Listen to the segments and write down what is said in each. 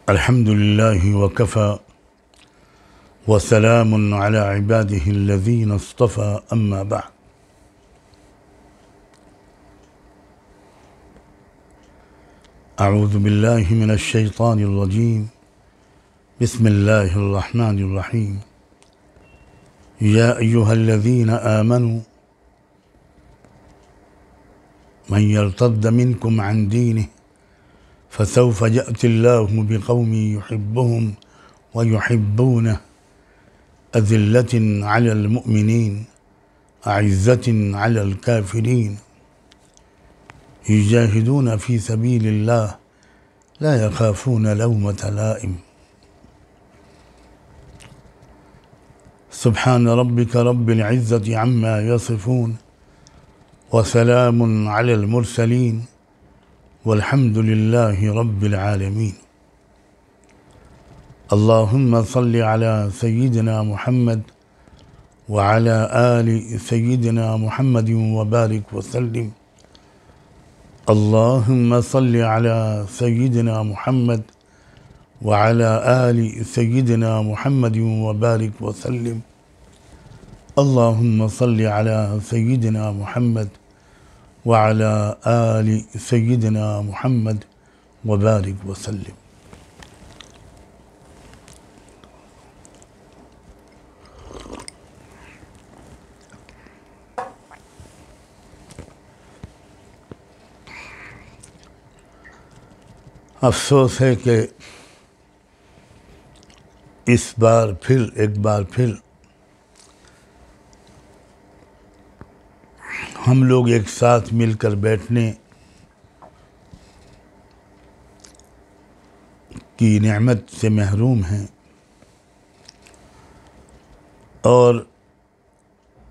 الحمد لله وكفى وسلام على عباده الذين اصطفى أما بعد. أعوذ بالله من الشيطان الرجيم. بسم الله الرحمن الرحيم. يا أيها الذين آمنوا من يرتد منكم عن دينه فسوف يأتي الله بقوم يحبهم ويحبونه أذلة على المؤمنين أعزة على الكافرين يجاهدون في سبيل الله لا يخافون لومة لائم. سبحان ربك رب العزة عما يصفون وسلام على المرسلين والحمد لله رب العالمين. اللهم صل على سيدنا محمد وعلى آل سيدنا محمد وبارك وسلم. اللهم صل على سيدنا محمد وعلى آل سيدنا محمد وبارك وسلم. اللهم صل على سيدنا محمد وعلى آل سيدنا محمد وبارك وسلم. افسوس ہے کہ ایک بار پھر ہم لوگ ایک ساتھ مل کر بیٹھنے کی نعمت سے محروم ہیں اور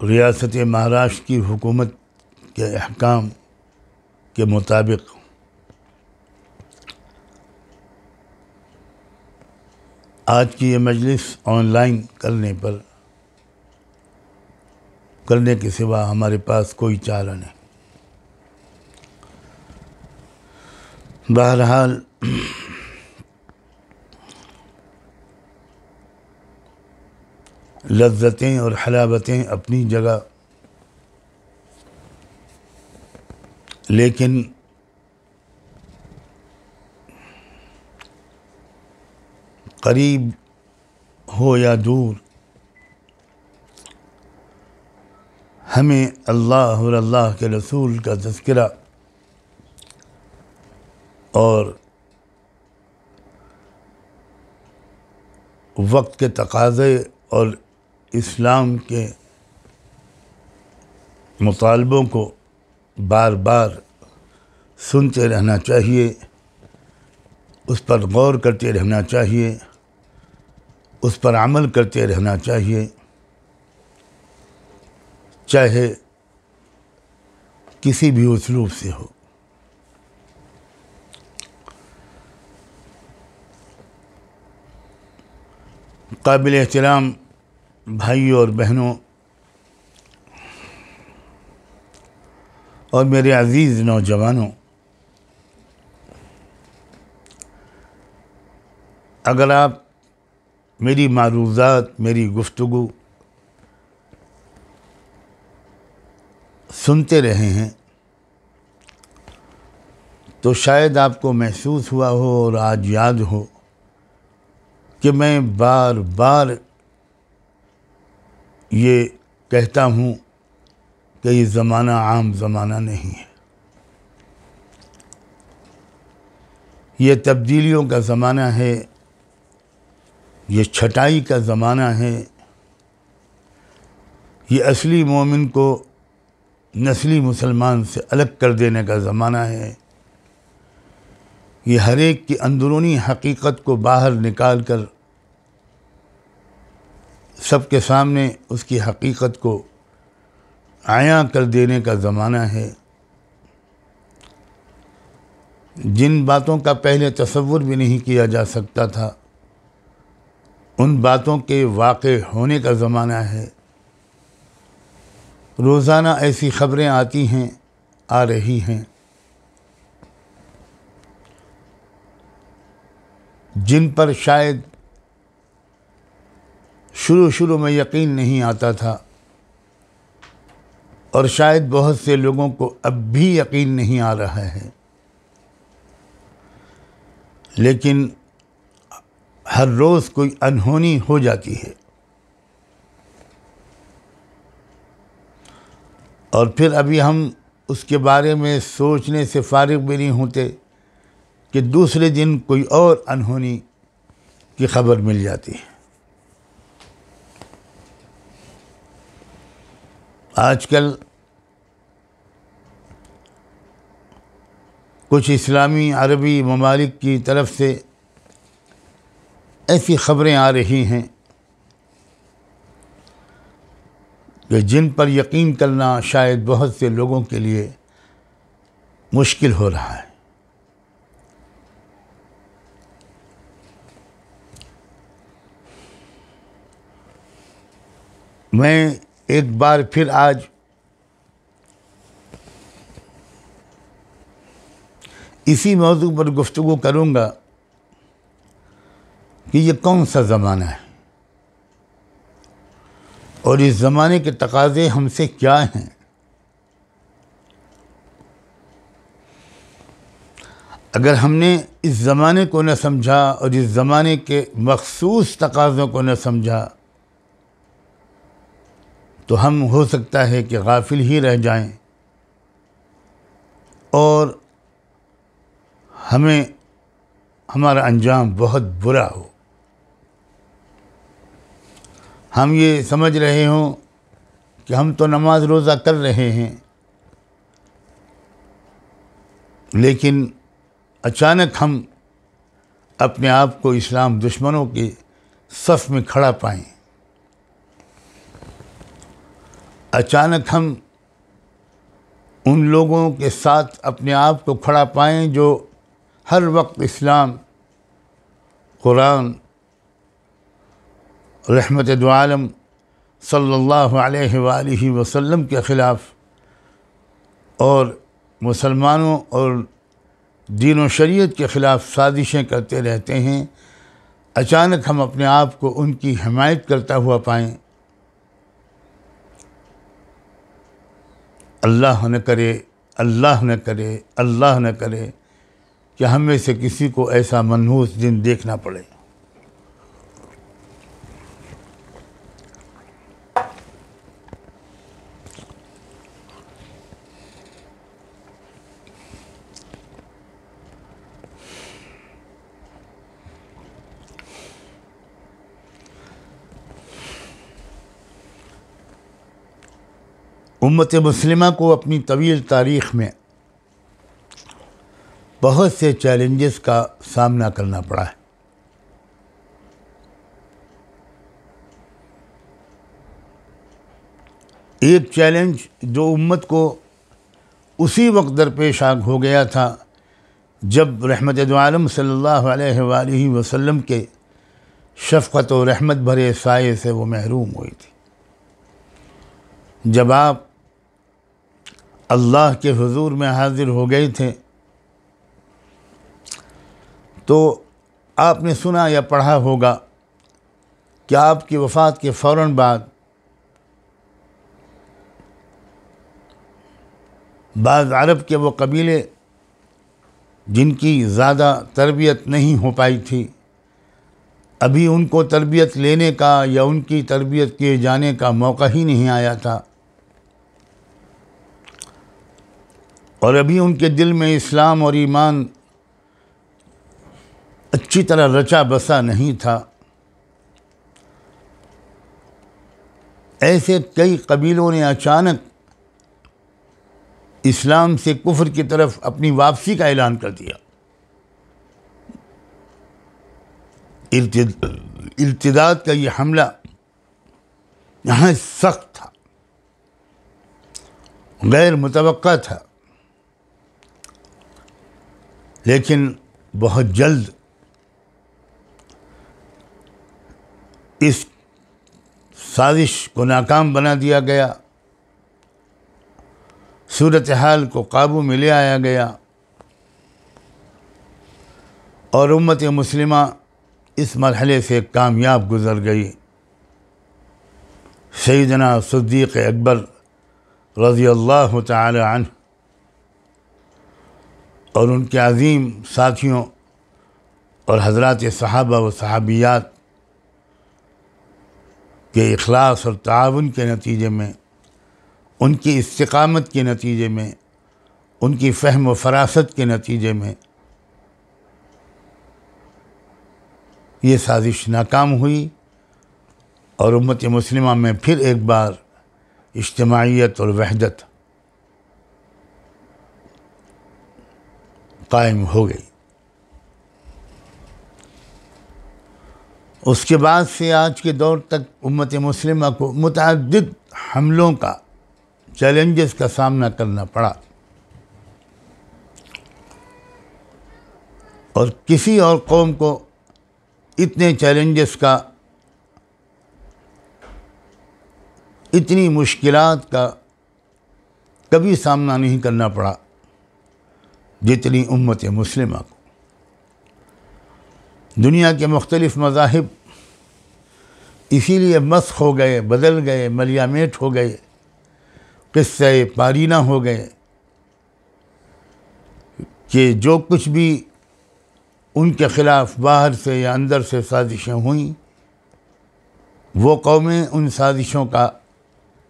ریاست مہاراشٹر کی حکومت کے احکام کے مطابق آج کی یہ مجلس آن لائن کرنے کے سوا ہمارے پاس کوئی چارہ نہیں. بہرحال لذتیں اور حلاوتیں اپنی جگہ، لیکن قریب ہو یا دور ہمیں اللہ اور اللہ کے رسول کا تذکرہ اور وقت کے تقاضے اور اسلام کے مطالبوں کو بار بار سنتے رہنا چاہیے، اس پر غور کرتے رہنا چاہیے، اس پر عمل کرتے رہنا چاہیے، چاہے کسی بھی اسلوب سے ہو. قابل احترام بھائیوں اور بہنوں اور میرے عزیز نوجوانوں، اگر آپ میری معروضات، میری گفتگو سنتے رہے ہیں تو شاید آپ کو محسوس ہوا ہو اور آج یاد ہو کہ میں بار بار یہ کہتا ہوں کہ یہ زمانہ عام زمانہ نہیں ہے، یہ تبدیلیوں کا زمانہ ہے، یہ چھٹائی کا زمانہ ہے، یہ اصلی مومن کو نسلی مسلمان سے الگ کر دینے کا زمانہ ہے، یہ ہر ایک کی اندرونی حقیقت کو باہر نکال کر سب کے سامنے اس کی حقیقت کو عیاں کر دینے کا زمانہ ہے. جن باتوں کا پہلے تصور بھی نہیں کیا جا سکتا تھا ان باتوں کے واقع ہونے کا زمانہ ہے. روزانہ ایسی خبریں آتی ہیں، آ رہی ہیں جن پر شاید شروع میں یقین نہیں آتا تھا، اور شاید بہت سے لوگوں کو اب بھی یقین نہیں آ رہا ہے، لیکن ہر روز کوئی انہونی ہو جاتی ہے، اور پھر ابھی ہم اس کے بارے میں سوچنے سے فارغ بھی نہیں ہوتے کہ دوسرے دن کوئی اور انہونی کی خبر مل جاتی ہے۔ آج کل کچھ اسلامی عربی ممالک کی طرف سے ایسی خبریں آ رہی ہیں کہ جن پر یقین کرنا شاید بہت سے لوگوں کے لیے مشکل ہو رہا ہے۔ میں ایک بار پھر آج اسی موضوع پر گفتگو کروں گا کہ یہ کون سا زمانہ ہے اور اس زمانے کے تقاضے ہم سے کیا ہیں۔ اگر ہم نے اس زمانے کو نہ سمجھا اور اس زمانے کے مخصوص تقاضوں کو نہ سمجھا تو ہم ہو سکتا ہے کہ غافل ہی رہ جائیں اور ہمارا انجام بہت برا ہو۔ ہم یہ سمجھ رہے ہوں کہ ہم تو نماز روزہ کر رہے ہیں، لیکن اچانک ہم اپنے آپ کو اسلام دشمنوں کے صف میں کھڑا پائیں، اچانک ہم ان لوگوں کے ساتھ اپنے آپ کو کھڑا پائیں جو ہر وقت اسلام، قرآن، رحمت دو عالم صلی اللہ علیہ وآلہ وسلم کے خلاف اور مسلمانوں اور دین و شریعت کے خلاف سازشیں کرتے رہتے ہیں۔ اچانک ہم اپنے آپ کو ان کی حمایت کرتا ہوا پائیں۔ اللہ نہ کرے، اللہ نہ کرے، اللہ نہ کرے کہ ہم میں سے کسی کو ایسا منحوس دن دیکھنا پڑے۔ امت مسلمہ کو اپنی طویل تاریخ میں بہت سے چیلنجز کا سامنا کرنا پڑا ہے۔ ایک چیلنج جو امت کو اسی وقت درپیش ہو گیا تھا جب رحمت دو عالم صلی اللہ علیہ وآلہ وسلم کے شفقت و رحمت بھرے سائے سے وہ محروم ہوئی تھی۔ جب آپ اللہ کے حضور میں حاضر ہو گئے تھے تو آپ نے سنا یا پڑھا ہوگا کہ آپ کی وفات کے فوراً بعد بعض عرب کے وہ قبیلے جن کی زیادہ تربیت نہیں ہو پائی تھی، ابھی ان کو تربیت لینے کا یا ان کی تربیت کیے جانے کا موقع ہی نہیں آیا تھا، اور ابھی ان کے دل میں اسلام اور ایمان اچھی طرح رچا بسا نہیں تھا۔ ایسے کئی قبیلوں نے اچانک اسلام سے کفر کی طرف اپنی واپسی کا اعلان کر دیا۔ ارتداد کا یہ حملہ یہاں سخت تھا، غیر متوقع تھا، لیکن بہت جلد اس سازش کو ناکام بنا دیا گیا، صورتحال کو قابو میں لے آیا گیا، اور امت مسلمہ اس مرحلے سے کامیاب گزر گئی۔ سیدنا صدیق اکبر رضی اللہ تعالی عنہ اور ان کے عظیم ساتھیوں اور حضرات صحابہ و صحابیات کے اخلاص اور تعاون کے نتیجے میں، ان کی استقامت کے نتیجے میں، ان کی فہم و فراست کے نتیجے میں یہ سازش ناکام ہوئی اور امت مسلمہ میں پھر ایک بار اجتماعیت اور وحدت قائم ہو گئی۔ اس کے بعد سے آج کے دور تک امت مسلمہ کو متعدد حملوں کا، چیلنجز کا سامنا کرنا پڑا، اور کسی اور قوم کو اتنے چیلنجز کا، اتنی مشکلات کا کبھی سامنا نہیں کرنا پڑا جتنی امت مسلمہ کو۔ دنیا کے مختلف مذاہب اسی لیے مسخ ہو گئے، بدل گئے، ملیامیٹ ہو گئے، قصہ پارینہ ہو گئے کہ جو کچھ بھی ان کے خلاف باہر سے یا اندر سے سازشیں ہوئیں، وہ قومیں ان سازشوں کا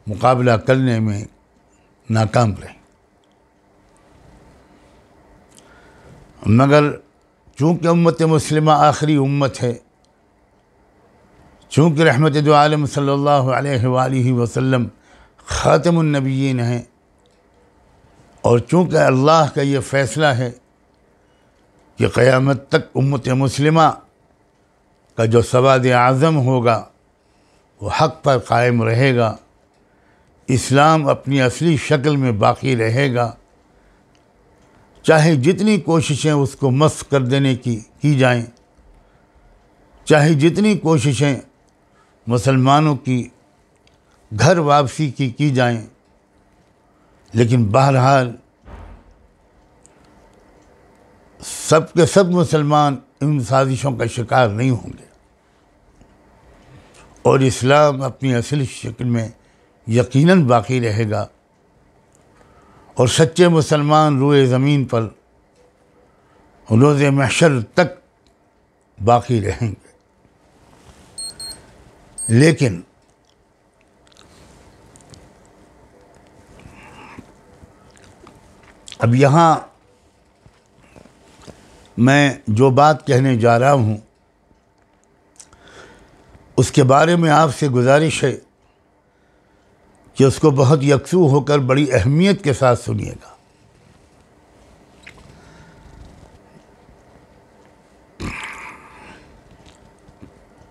مقابلہ کرنے میں ناکام رہیں۔ مگر چونکہ امت مسلمہ آخری امت ہے، چونکہ رحمت دو عالم صلی اللہ علیہ وآلہ وسلم خاتم النبیین ہیں، اور چونکہ اللہ کا یہ فیصلہ ہے کہ قیامت تک امت مسلمہ کا جو سواد اعظم ہوگا وہ حق پر قائم رہے گا، اسلام اپنی اصلی شکل میں باقی رہے گا، چاہے جتنی کوششیں اس کو مسخ کر دینے کی جائیں، چاہے جتنی کوششیں مسلمانوں کی گھر واپسی کی جائیں، لیکن بہرحال سب کے سب مسلمان ان سازشوں کا شکار نہیں ہوں گے، اور اسلام اپنی اصل شکل میں یقیناً باقی رہے گا، اور سچے مسلمان روئے زمین پر روز محشر تک باقی رہیں گے۔ لیکن اب یہاں میں جو بات کہنے جا رہا ہوں اس کے بارے میں آپ سے گزارش ہے کہ اس کو بہت یکسو ہو کر بڑی اہمیت کے ساتھ سنیے گا۔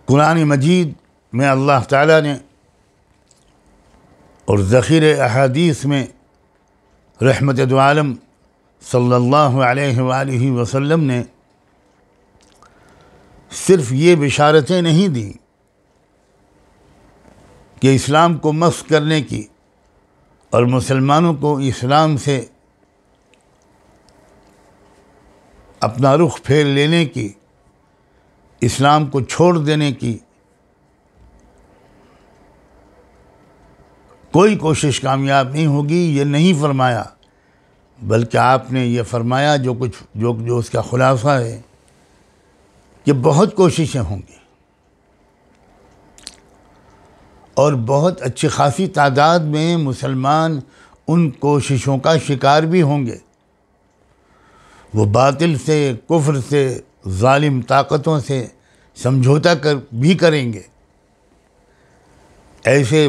قرآن مجید میں اللہ تعالیٰ نے اور ذخیر احادیث میں رحمت دو عالم صلی اللہ علیہ وآلہ وسلم نے صرف یہ بشارتیں نہیں دیں کہ اسلام کو مسخ کرنے کی اور مسلمانوں کو اسلام سے اپنا رخ پھیر لینے کی، اسلام کو چھوڑ دینے کی کوئی کوشش کامیاب نہیں ہوگی، یہ نہیں فرمایا، بلکہ آپ نے یہ فرمایا جو اس کا خلاصہ ہے کہ بہت کوششیں ہوں گی اور بہت اچھی خاصی تعداد میں مسلمان ان کوششوں کا شکار بھی ہوں گے، وہ باطل سے، کفر سے، ظالم طاقتوں سے سمجھوتا بھی کریں گے۔ ایسے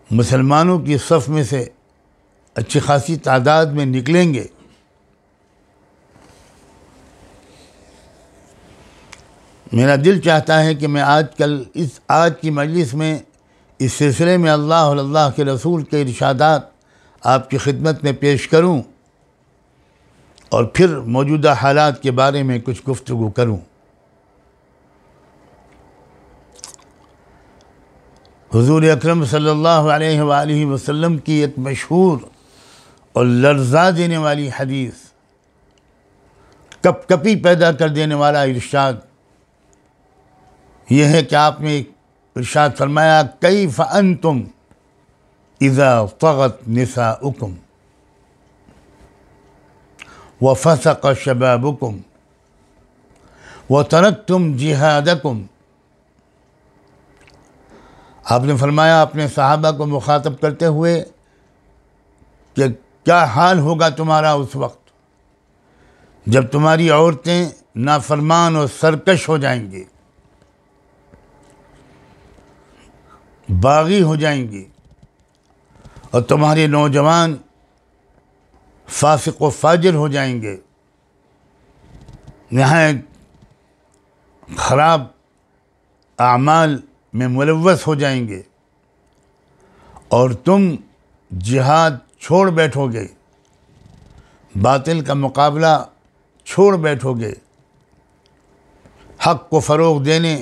مسلمانوں کی صف میں سے اچھی خاصی تعداد میں نکلیں گے۔ میرا دل چاہتا ہے کہ میں آج کی مجلس میں اس سلسلے میں اللہ اور اللہ کے رسول کے ارشادات آپ کی خدمت میں پیش کروں اور پھر موجودہ حالات کے بارے میں کچھ گفتگو کروں۔ حضور اکرم صلی اللہ علیہ وآلہ وسلم کی ایک مشہور اور لرزا دینے والی حدیث کپ کپی پیدا کر دینے والا ارشاد یہ ہے کہ آپ نے ارشاد فرمایا کیف انتم اذا طغت نساؤکم وفسق شبابکم وترکتم جہادکم. آپ نے فرمایا اپنے صحابہ کو مخاطب کرتے ہوئے کہ کیا حال ہوگا تمہارا اس وقت جب تمہاری عورتیں نافرمان اور سرکش ہو جائیں گی، باغی ہو جائیں گی، اور تمہارے نوجوان فاسق و فاجر ہو جائیں گے، نہایت خراب اعمال میں ملوث ہو جائیں گے، اور تم جہاد چھوڑ بیٹھو گے، باطل کا مقابلہ چھوڑ بیٹھو گے، حق کو فروغ دینے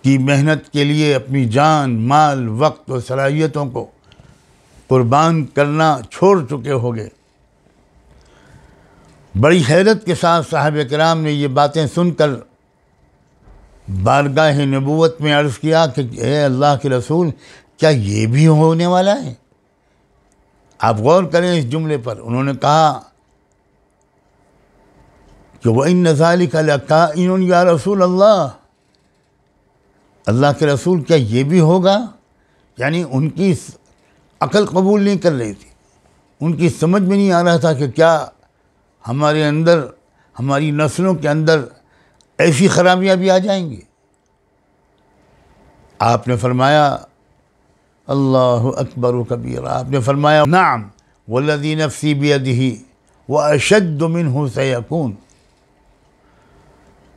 کی محنت کے لیے اپنی جان، مال، وقت اور صلاحیتوں کو قربان کرنا چھوڑ چکے ہوگے. بڑی حیرت کے ساتھ صحابہ کرام نے یہ باتیں سن کر بارگاہ نبوت میں عرض کیا کہ اے اللہ کے رسول، کیا یہ بھی ہونے والا ہے؟ آپ غور کریں اس جملے پر. انہوں نے کہا کہ وَإِنَّ ذَلِكَ لَكَائِنٌ یا رسول اللہ کے رسول، کیا یہ بھی ہوگا؟ یعنی ان کی عقل قبول نہیں کر رہی تھی، ان کی سمجھ میں نہیں آ رہا تھا کہ کیا ہمارے اندر، ہماری نسلوں کے اندر ایسی خرابیاں بھی آ جائیں گی. آپ نے فرمایا اللہ اکبر و کبیرہ، آپ نے فرمایا نعم والذی نفسی بیدہ واشد منہ سیکون.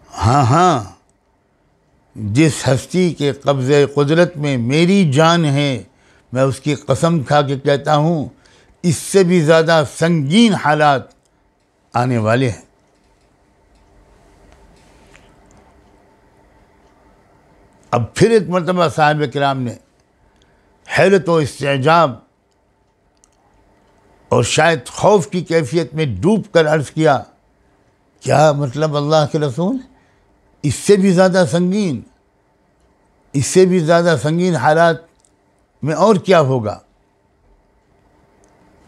ہاں، جس ہستی کے قبضے قدرت میں میری جان ہے، میں اس کی قسم کھا کے کہتا ہوں اس سے بھی زیادہ سنگین حالات آنے والے ہیں. اب پھر ایک مرتبہ صحابہ کرام نے حیرت و استعجاب اور شاید خوف کی کیفیت میں ڈوب کر عرض کیا، کیا مطلب اللہ کے رسول؟ اس سے بھی زیادہ سنگین، اس سے بھی زیادہ سنگین حالات میں اور کیا ہوگا؟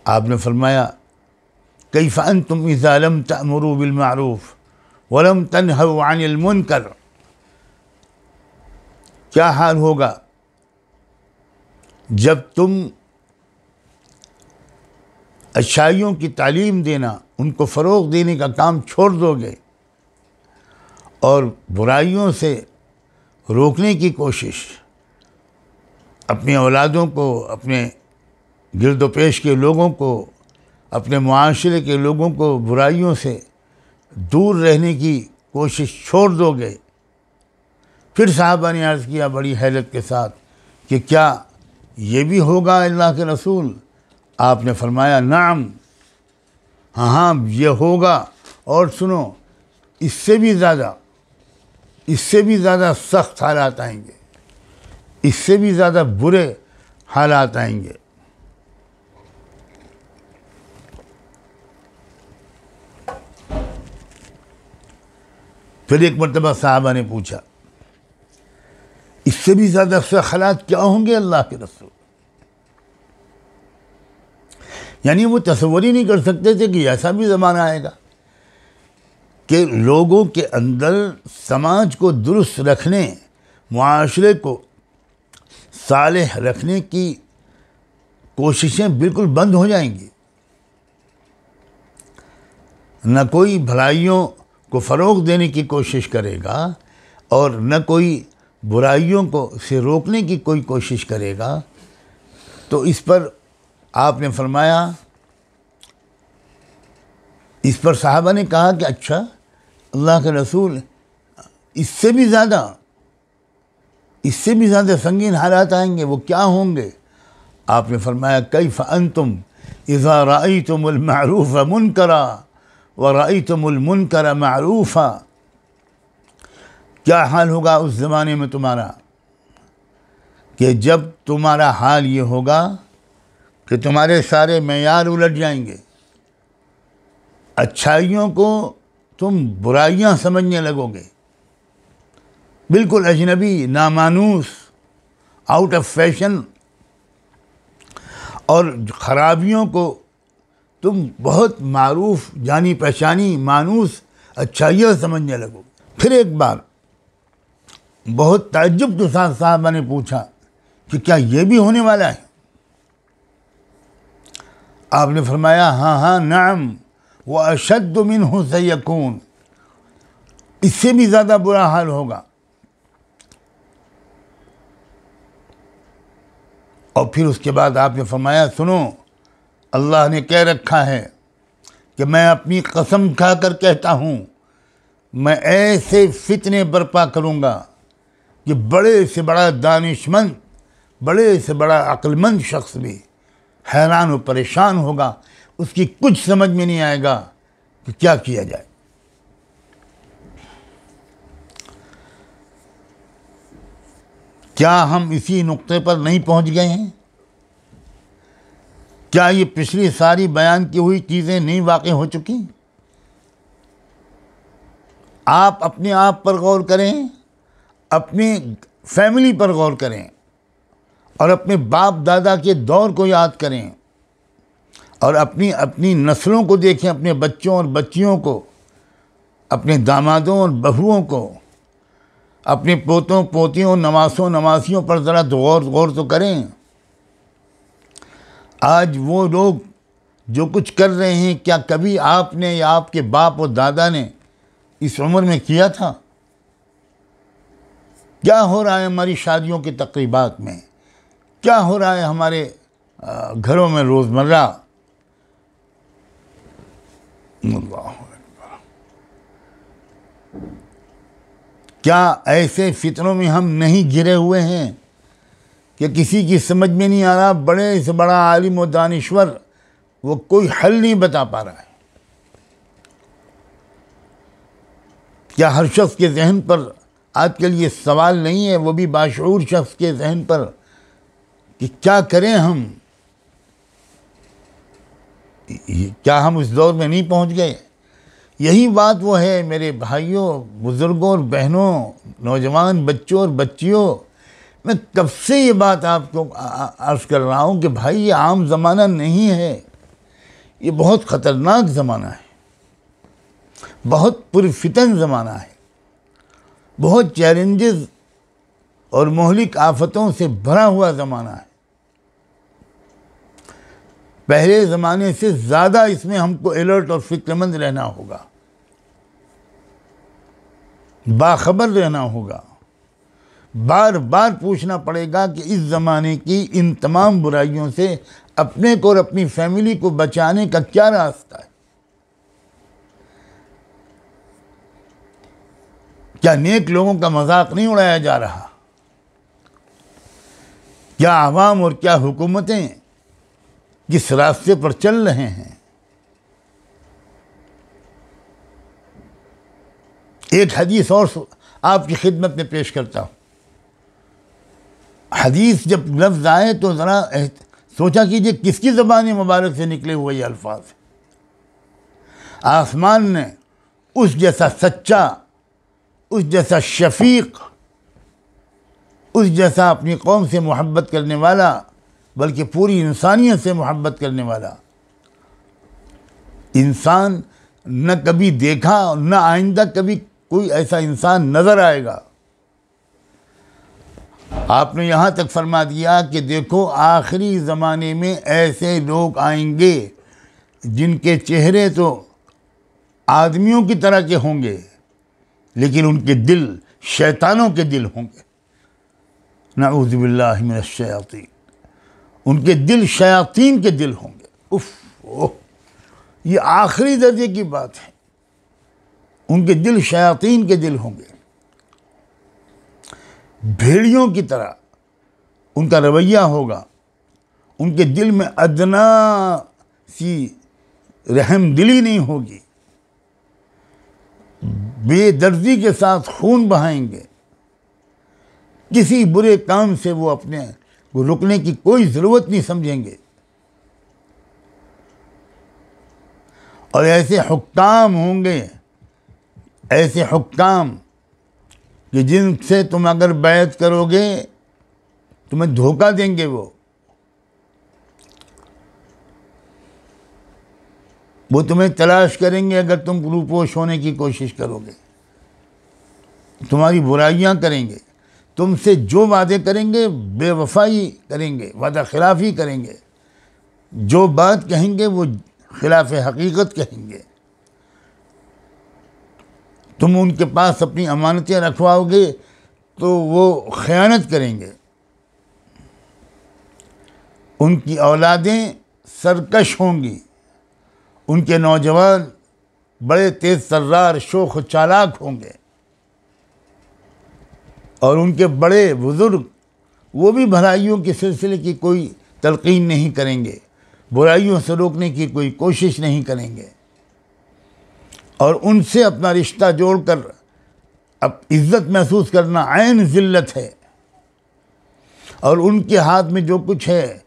آپ نے فرمایا کیف انتم اذا لم تأمروا بالمعروف ولم تنہوا عن المنکر. کیا حال ہوگا جب تم اچھائیوں کی تعلیم دینا، ان کو فروغ دینے کا کام چھوڑ دو گے اور برائیوں سے روکنے کی کوشش، اپنی اولادوں کو، اپنے گرد و پیش کے لوگوں کو، اپنے معاشرے کے لوگوں کو برائیوں سے دور رہنے کی کوشش چھوڑ دو گے. پھر صحابہ نے عرض کیا بڑی حیرت کے ساتھ کہ کیا یہ بھی ہوگا اللہ کے رسول؟ آپ نے فرمایا نعم، ہاں یہ ہوگا، اور سنو اس سے بھی زیادہ سخت حالات آئیں گے، اس سے بھی زیادہ برے حالات آئیں گے. پھر ایک مرتبہ صحابہ نے پوچھا اس سے بھی زیادہ سخت حالات کیا ہوں گے اللہ کے رسول؟ یعنی وہ تصور ہی نہیں کر سکتے تھے کہ ایسا بھی زمانہ آئے گا کہ لوگوں کے اندر سماج کو درست رکھنے، معاشرے کو صالح رکھنے کی کوششیں بالکل بند ہو جائیں گی. نہ کوئی بھلائیوں کو فروغ دینے کی کوشش کرے گا اور نہ کوئی برائیوں کو سے روکنے کی کوئی کوشش کرے گا. تو اس پر آپ نے فرمایا، اس پر صحابہ نے کہا کہ اچھا اللہ کے رسول، اس سے بھی زیادہ سنگین حالات آئیں گے، وہ کیا ہوں گے؟ آپ نے فرمایا کیف انتم اذا رأیتم المعروف منکرا ورأیتم المنکر معروفا. کیا حال ہوگا اس زمانے میں تمہارا کہ جب تمہارا حال یہ ہوگا کہ تمہارے سارے معیار الٹ جائیں گے، اچھائیوں کو تم برائیاں سمجھنے لگو گے، بالکل اجنبی، نامانوس، آؤٹ آف فیشن، اور خرابیوں کو تم بہت معروف، جانی پہچانی، مانوس اچھائیاں سمجھنے لگو گے۔ پھر ایک بار بہت تعجب کے ساتھ صاحبہ نے پوچھا کہ کیا یہ بھی ہونے والا ہے؟ آپ نے فرمایا ہاں ہاں نعم واشد منہ سیکون، اس سے بھی زیادہ برا حال ہوگا۔ اور پھر اس کے بعد آپ نے فرمایا سنو، اللہ نے کہہ رکھا ہے کہ میں اپنی قسم کھا کر کہتا ہوں، میں ایسے فتنے برپا کروں گا کہ بڑے سے بڑا دانشمند، بڑے سے بڑا عقل مند شخص بھی حیران و پریشان ہوگا، اس کی کچھ سمجھ میں نہیں آئے گا کہ کیا کیا جائے۔ کیا ہم اسی نقطے پر نہیں پہنچ گئے ہیں؟ کیا یہ پچھلی ساری بیان کی ہوئی چیزیں نہیں واقع ہو چکی؟ آپ اپنے آپ پر غور کریں، اپنی فیملی پر غور کریں، اور اپنے باپ دادا کے دور کو یاد کریں، اور اپنی نسلوں کو دیکھیں، اپنے بچوں اور بچیوں کو، اپنے دامادوں اور بہوؤں کو، اپنے پوتوں پوتیوں، نواسوں نواسیوں پر ذرا غور تو کریں۔ آج وہ لوگ جو کچھ کر رہے ہیں، کیا کبھی آپ نے یا آپ کے باپ اور دادا نے اس عمر میں کیا تھا؟ کیا ہو رہا ہے ہماری شادیوں کے تقریبات میں؟ کیا ہو رہا ہے ہمارے گھروں میں روزمرہ؟ اللہ اکبر۔ کیا ایسے فتنوں میں ہم نہیں گھرے ہوئے ہیں کہ کسی کی سمجھ میں نہیں آ رہا، بڑے سے بڑا عالم و دانشور وہ کوئی حل نہیں بتا پا رہا ہے؟ کیا ہر شخص کے ذہن پر آج کل یہ سوال نہیں ہے، وہ بھی باشعور شخص کے ذہن پر، کہ کیا کریں ہم؟ کیا ہم اس دور میں نہیں پہنچ گئے؟ یہی بات وہ ہے میرے بھائیوں، بزرگوں اور بہنوں، نوجوان بچوں اور بچیوں، میں کب سے یہ بات آپ کو عرض کر رہا ہوں کہ بھائی یہ عام زمانہ نہیں ہے، یہ بہت خطرناک زمانہ ہے، بہت پرفتن زمانہ ہے، بہت چیلنجز اور مہلک آفتوں سے بھرا ہوا زمانہ ہے۔ پہلے زمانے سے زیادہ اس میں ہم کو الرٹ اور فکر مند رہنا ہوگا، باخبر رہنا ہوگا، بار بار پوچھنا پڑے گا کہ اس زمانے کی ان تمام برائیوں سے اپنے کو اور اپنی فیملی کو بچانے کا کیا راستہ ہے؟ کیا نیک لوگوں کا مذاق نہیں اڑایا جا رہا؟ کیا عوام اور کیا حکومتیں کس راستے پر چل رہے ہیں؟ ایک حدیث اور آپ کی خدمت میں پیش کرتا ہوں۔ حدیث جب لفظ آئے تو ذرا سوچا کیجئے کس کی زبان مبارک سے نکلے ہوئے یہ الفاظ ہیں۔ آسمان نے اس جیسا سچا، اس جیسا شفیق، اس جیسا اپنی قوم سے محبت کرنے والا، بلکہ پوری انسانیت سے محبت کرنے والا انسان نہ کبھی دیکھا اور نہ آئندہ کبھی کوئی ایسا انسان نظر آئے گا۔ آپ نے یہاں تک فرما دیا کہ دیکھو آخری زمانے میں ایسے لوگ آئیں گے جن کے چہرے تو آدمیوں کی طرح کے ہوں گے، لیکن ان کے دل شیطانوں کے دل ہوں گے۔ نعوذ باللہ من الشیاطین، ان کے دل شیاطین کے دل ہوں گے۔ یہ آخری درجے کی بات ہے، ان کے دل شیاطین کے دل ہوں گے، بھیڑیوں کی طرح ان کا رویہ ہوگا، ان کے دل میں ادنا سی رحم دلی نہیں ہوگی، بے دردی کے ساتھ خون بہائیں گے، کسی برے کام سے وہ اپنے کو رکنے کی کوئی ضرورت نہیں سمجھیں گے، اور ایسے حکام ہوں گے، ایسے حکام کہ جن سے تم اگر بیعت کرو گے تمہیں دھوکہ دیں گے، وہ تمہیں تلاش کریں گے اگر تم روپوش ہونے کی کوشش کرو گے، تمہاری برائیاں کریں گے، تم سے جو وعدے کریں گے بے وفائی کریں گے، وعدہ خلافی کریں گے، جو بات کہیں گے وہ خلاف حقیقت کہیں گے، تم ان کے پاس اپنی امانتیں رکھواؤ گے تو وہ خیانت کریں گے، ان کی اولادیں سرکش ہوں گی، ان کے نوجوان بڑے تیز ترار شوخ و چالاک ہوں گے، اور ان کے بڑے بزرگ وہ بھی بھلائیوں کے سلسلے کی کوئی تلقین نہیں کریں گے، برائیوں سے روکنے کی کوئی کوشش نہیں کریں گے، اور ان سے اپنا رشتہ جوڑ کر اب عزت محسوس کرنا عین ذلت ہے، اور ان کے ہاتھ میں جو کچھ ہے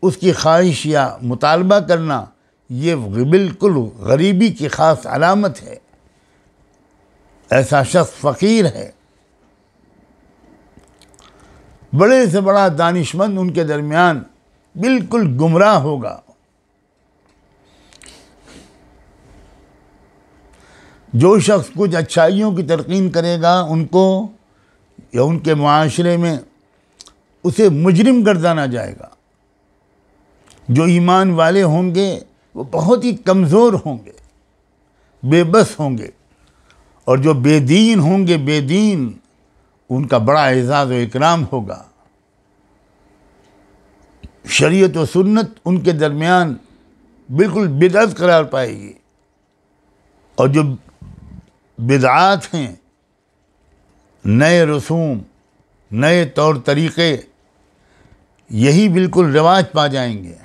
اس کی خواہش یا مطالبہ کرنا یہ بالکل غریبی کی خاص علامت ہے، ایسا شخص فقیر ہے۔ بڑے سے بڑا دانشمند ان کے درمیان بالکل گمراہ ہوگا۔ جو شخص کچھ اچھائیوں کی تلقین کرے گا ان کو یا ان کے معاشرے میں، اسے مجرم گردانا جائے گا۔ جو ایمان والے ہوں گے وہ بہت ہی کمزور ہوں گے، بے بس ہوں گے، اور جو بے دین ہوں گے، بے دین، ان کا بڑا اعزاز و اکرام ہوگا۔ شریعت و سنت ان کے درمیان بالکل بدعت قرار پائے گی، اور جو بدعات ہیں، نئے رسوم، نئے طور طریقے، یہی بالکل رواج پا جائیں گے۔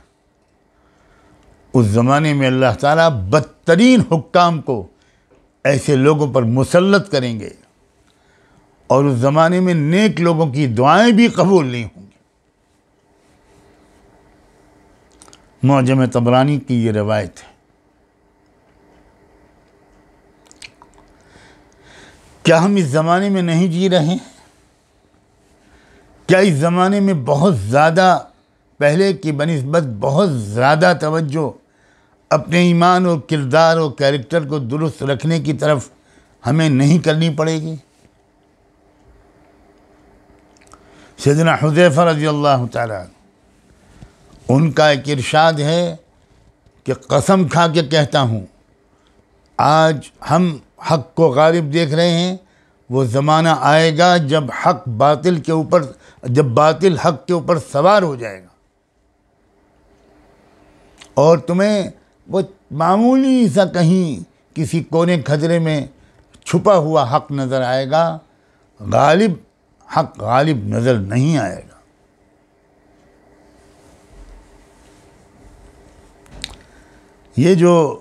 اس زمانے میں اللہ تعالیٰ بدترین حکام کو ایسے لوگوں پر مسلط کریں گے، اور اس زمانے میں نیک لوگوں کی دعائیں بھی قبول نہیں ہوں گی۔ معجم طبرانی کی یہ روایت ہے۔ کیا ہم اس زمانے میں نہیں جی رہے ہیں؟ کیا اس زمانے میں بہت زیادہ، پہلے کی بنسبت بہت زیادہ توجہ اپنے ایمان اور کردار اور کیریکٹر کو درست رکھنے کی طرف ہمیں نہیں کرنی پڑے گی؟ سیدنا حذیفہ رضی اللہ تعالیٰ ان کا ایک ارشاد ہے کہ قسم کھا کے کہتا ہوں، آج ہم حق کو غالب دیکھ رہے ہیں، وہ زمانہ آئے گا جب باطل حق کے اوپر سوار ہو جائے گا، اور تمہیں وہ معمولی سا کہیں کسی کونے کھدرے میں چھپا ہوا حق نظر آئے گا، حق غالب نظر نہیں آئے گا۔ یہ جو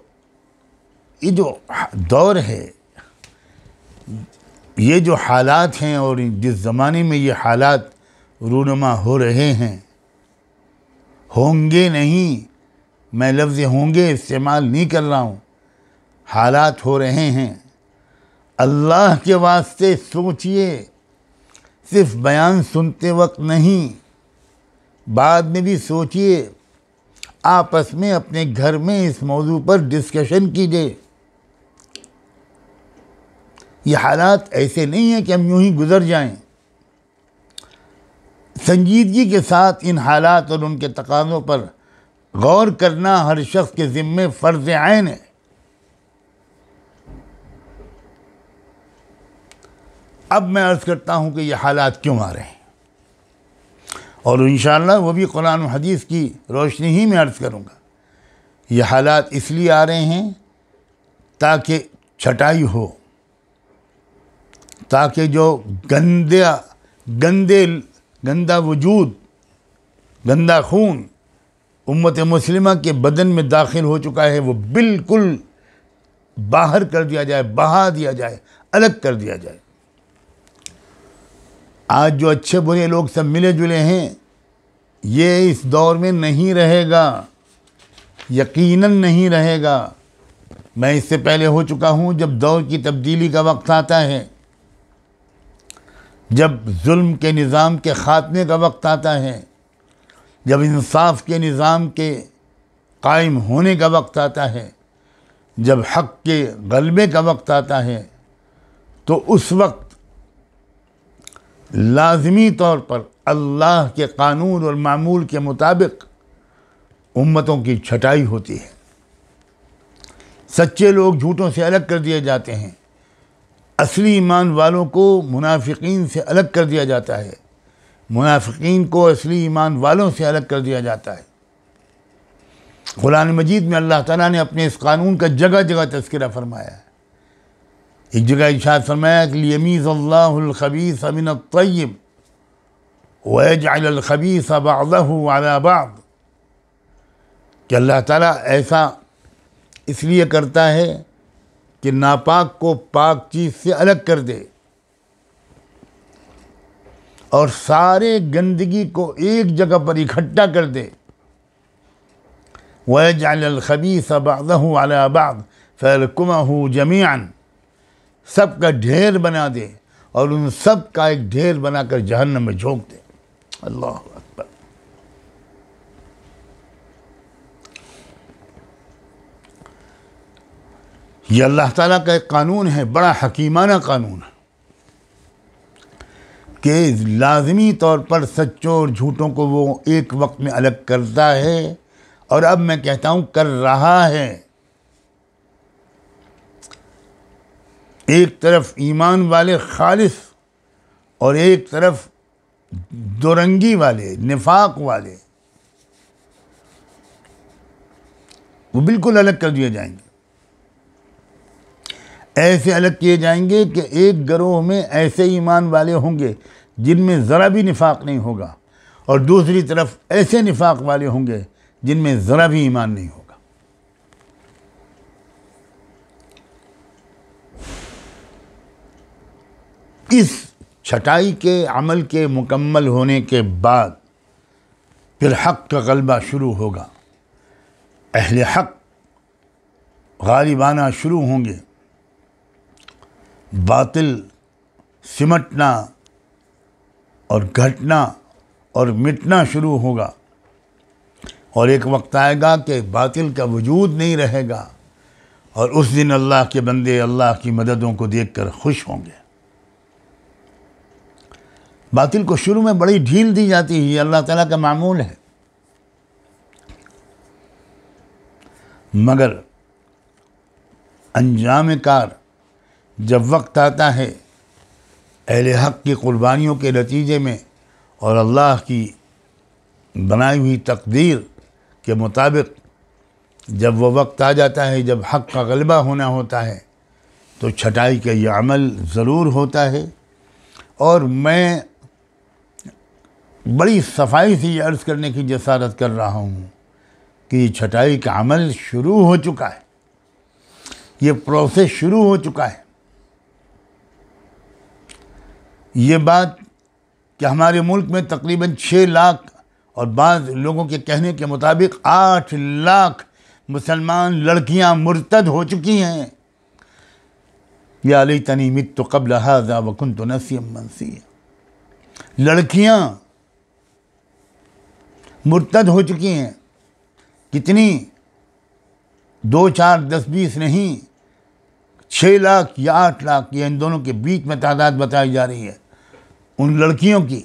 دور ہے، یہ جو حالات ہیں، اور جس زمانے میں یہ حالات رونما ہو رہے ہیں، ہوں گے نہیں، میں لفظ ہوں گے استعمال نہیں کر رہا ہوں، حالات ہو رہے ہیں، اللہ کے واسطے سوچئے، صرف بیان سنتے وقت نہیں، بعد میں بھی سوچئے، آپس میں اپنے گھر میں اس موضوع پر ڈسکشن کیجئے۔ یہ حالات ایسے نہیں ہیں کہ ہم یوں ہی گزر جائیں۔ سنجیدگی کے ساتھ ان حالات اور ان کے تقاضوں پر غور کرنا ہر شخص کے ذمے فرض عین ہے۔ اب میں عرض کرتا ہوں کہ یہ حالات کیوں آ رہے ہیں، اور انشاءاللہ وہ بھی قرآن و حدیث کی روشنی ہی میں عرض کروں گا۔ یہ حالات اس لیے آ رہے ہیں تاکہ چھٹائی ہو، تاکہ جو گندا وجود، گندا خون امت مسلمہ کے بدن میں داخل ہو چکا ہے وہ بالکل باہر کر دیا جائے، بہا دیا جائے، الگ کر دیا جائے۔ آج جو اچھے برے لوگ سب ملے جلے ہیں، یہ اس دور میں نہیں رہے گا، یقیناً نہیں رہے گا۔ میں اس سے پہلے ہو چکا ہوں. جب دور کی تبدیلی کا وقت آتا ہے، جب ظلم کے نظام کے خاتمے کا وقت آتا ہے، جب انصاف کے نظام کے قائم ہونے کا وقت آتا ہے، جب حق کے غلبے کا وقت آتا ہے، تو اس وقت لازمی طور پر اللہ کے قانون اور معمول کے مطابق امتوں کی چھٹائی ہوتی ہے. سچے لوگ جھوٹوں سے الگ کر دیے جاتے ہیں، اصلی ایمان والوں کو منافقین سے الگ کر دیا جاتا ہے، منافقین کو اصلی ایمان والوں سے الگ کر دیا جاتا ہے. قرآن مجید میں اللہ تعالیٰ نے اپنے اس قانون کا جگہ جگہ تذکرہ فرمایا ہے. ایک جگہ ارشاد فرمایا کہ لیمیز اللہ الخبیث من الطیب ویجعل الخبیث بعضہ علی بعض، کہ اللہ تعالیٰ ایسا اس لیے کرتا ہے کہ ناپاک کو پاک چیز سے الگ کر دے اور سارے گندگی کو ایک جگہ پر اکٹھا کر دے. وَيَجْعَلَ الْخَبِيثَ بَعْضَهُ عَلَى بَعْضٍ فَيَرْكُمَهُ جَمِيعًا، سب کا ڈھیر بنا دے اور ان سب کا ایک ڈھیر بنا کر جہنم میں جھونک دے. اللہ اکبر. یہ اللہ تعالیٰ کا ایک قانون ہے، بڑا حکیمانہ قانون ہے کہ لازمی طور پر سچوں اور جھوٹوں کو وہ ایک وقت میں الگ کرتا ہے، اور اب میں کہتا ہوں کر رہا ہے. ایک طرف ایمان والے خالص اور ایک طرف دورنگی والے، نفاق والے، وہ بالکل الگ کر دیے جائیں گے. ایسے الگ کیے جائیں گے کہ ایک گروہ میں ایسے ایمان والے ہوں گے جن میں ذرا بھی نفاق نہیں ہوگا، اور دوسری طرف ایسے نفاق والے ہوں گے جن میں ذرا بھی ایمان نہیں ہوگا. اس چھٹائی کے عمل کے مکمل ہونے کے بعد پھر حق کا غلبہ شروع ہوگا. اہل حق غالب آنا شروع ہوں گے، باطل سمٹنا اور گھٹنا اور مٹنا شروع ہوگا، اور ایک وقت آئے گا کہ باطل کا وجود نہیں رہے گا، اور اس دن اللہ کے بندے اللہ کی مددوں کو دیکھ کر خوش ہوں گے. باطل کو شروع میں بڑی ڈھیل دی جاتی ہے، یہ اللہ تعالیٰ کا معمول ہے، مگر انجام کار جب وقت آتا ہے اہل حق کی قربانیوں کے نتیجے میں اور اللہ کی بنائی ہوئی تقدیر کے مطابق جب وہ وقت آ جاتا ہے جب حق کا غلبہ ہونا ہوتا ہے، تو چھٹائی کا یہ عمل ضرور ہوتا ہے. اور میں بڑی صفائی سے یہ عرض کرنے کی جسارت کر رہا ہوں کہ یہ چھٹائی کا عمل شروع ہو چکا ہے، یہ پروسیس شروع ہو چکا ہے. یہ بات کہ ہمارے ملک میں تقریباً 6 لاکھ اور بعض لوگوں کے کہنے کے مطابق 8 لاکھ مسلمان لڑکیاں مرتد ہو چکی ہیں. یا لیتنی مت قبل ھذا وکنت نسیا منسیا، لڑکیاں مرتد ہو چکی ہیں. کتنی؟ 2 4 10 20 نہیں، 6 لاکھ یا 8 لاکھ، یہ ان دونوں کے بیچ میں تعداد بتائی جا رہی ہے ان لڑکیوں کی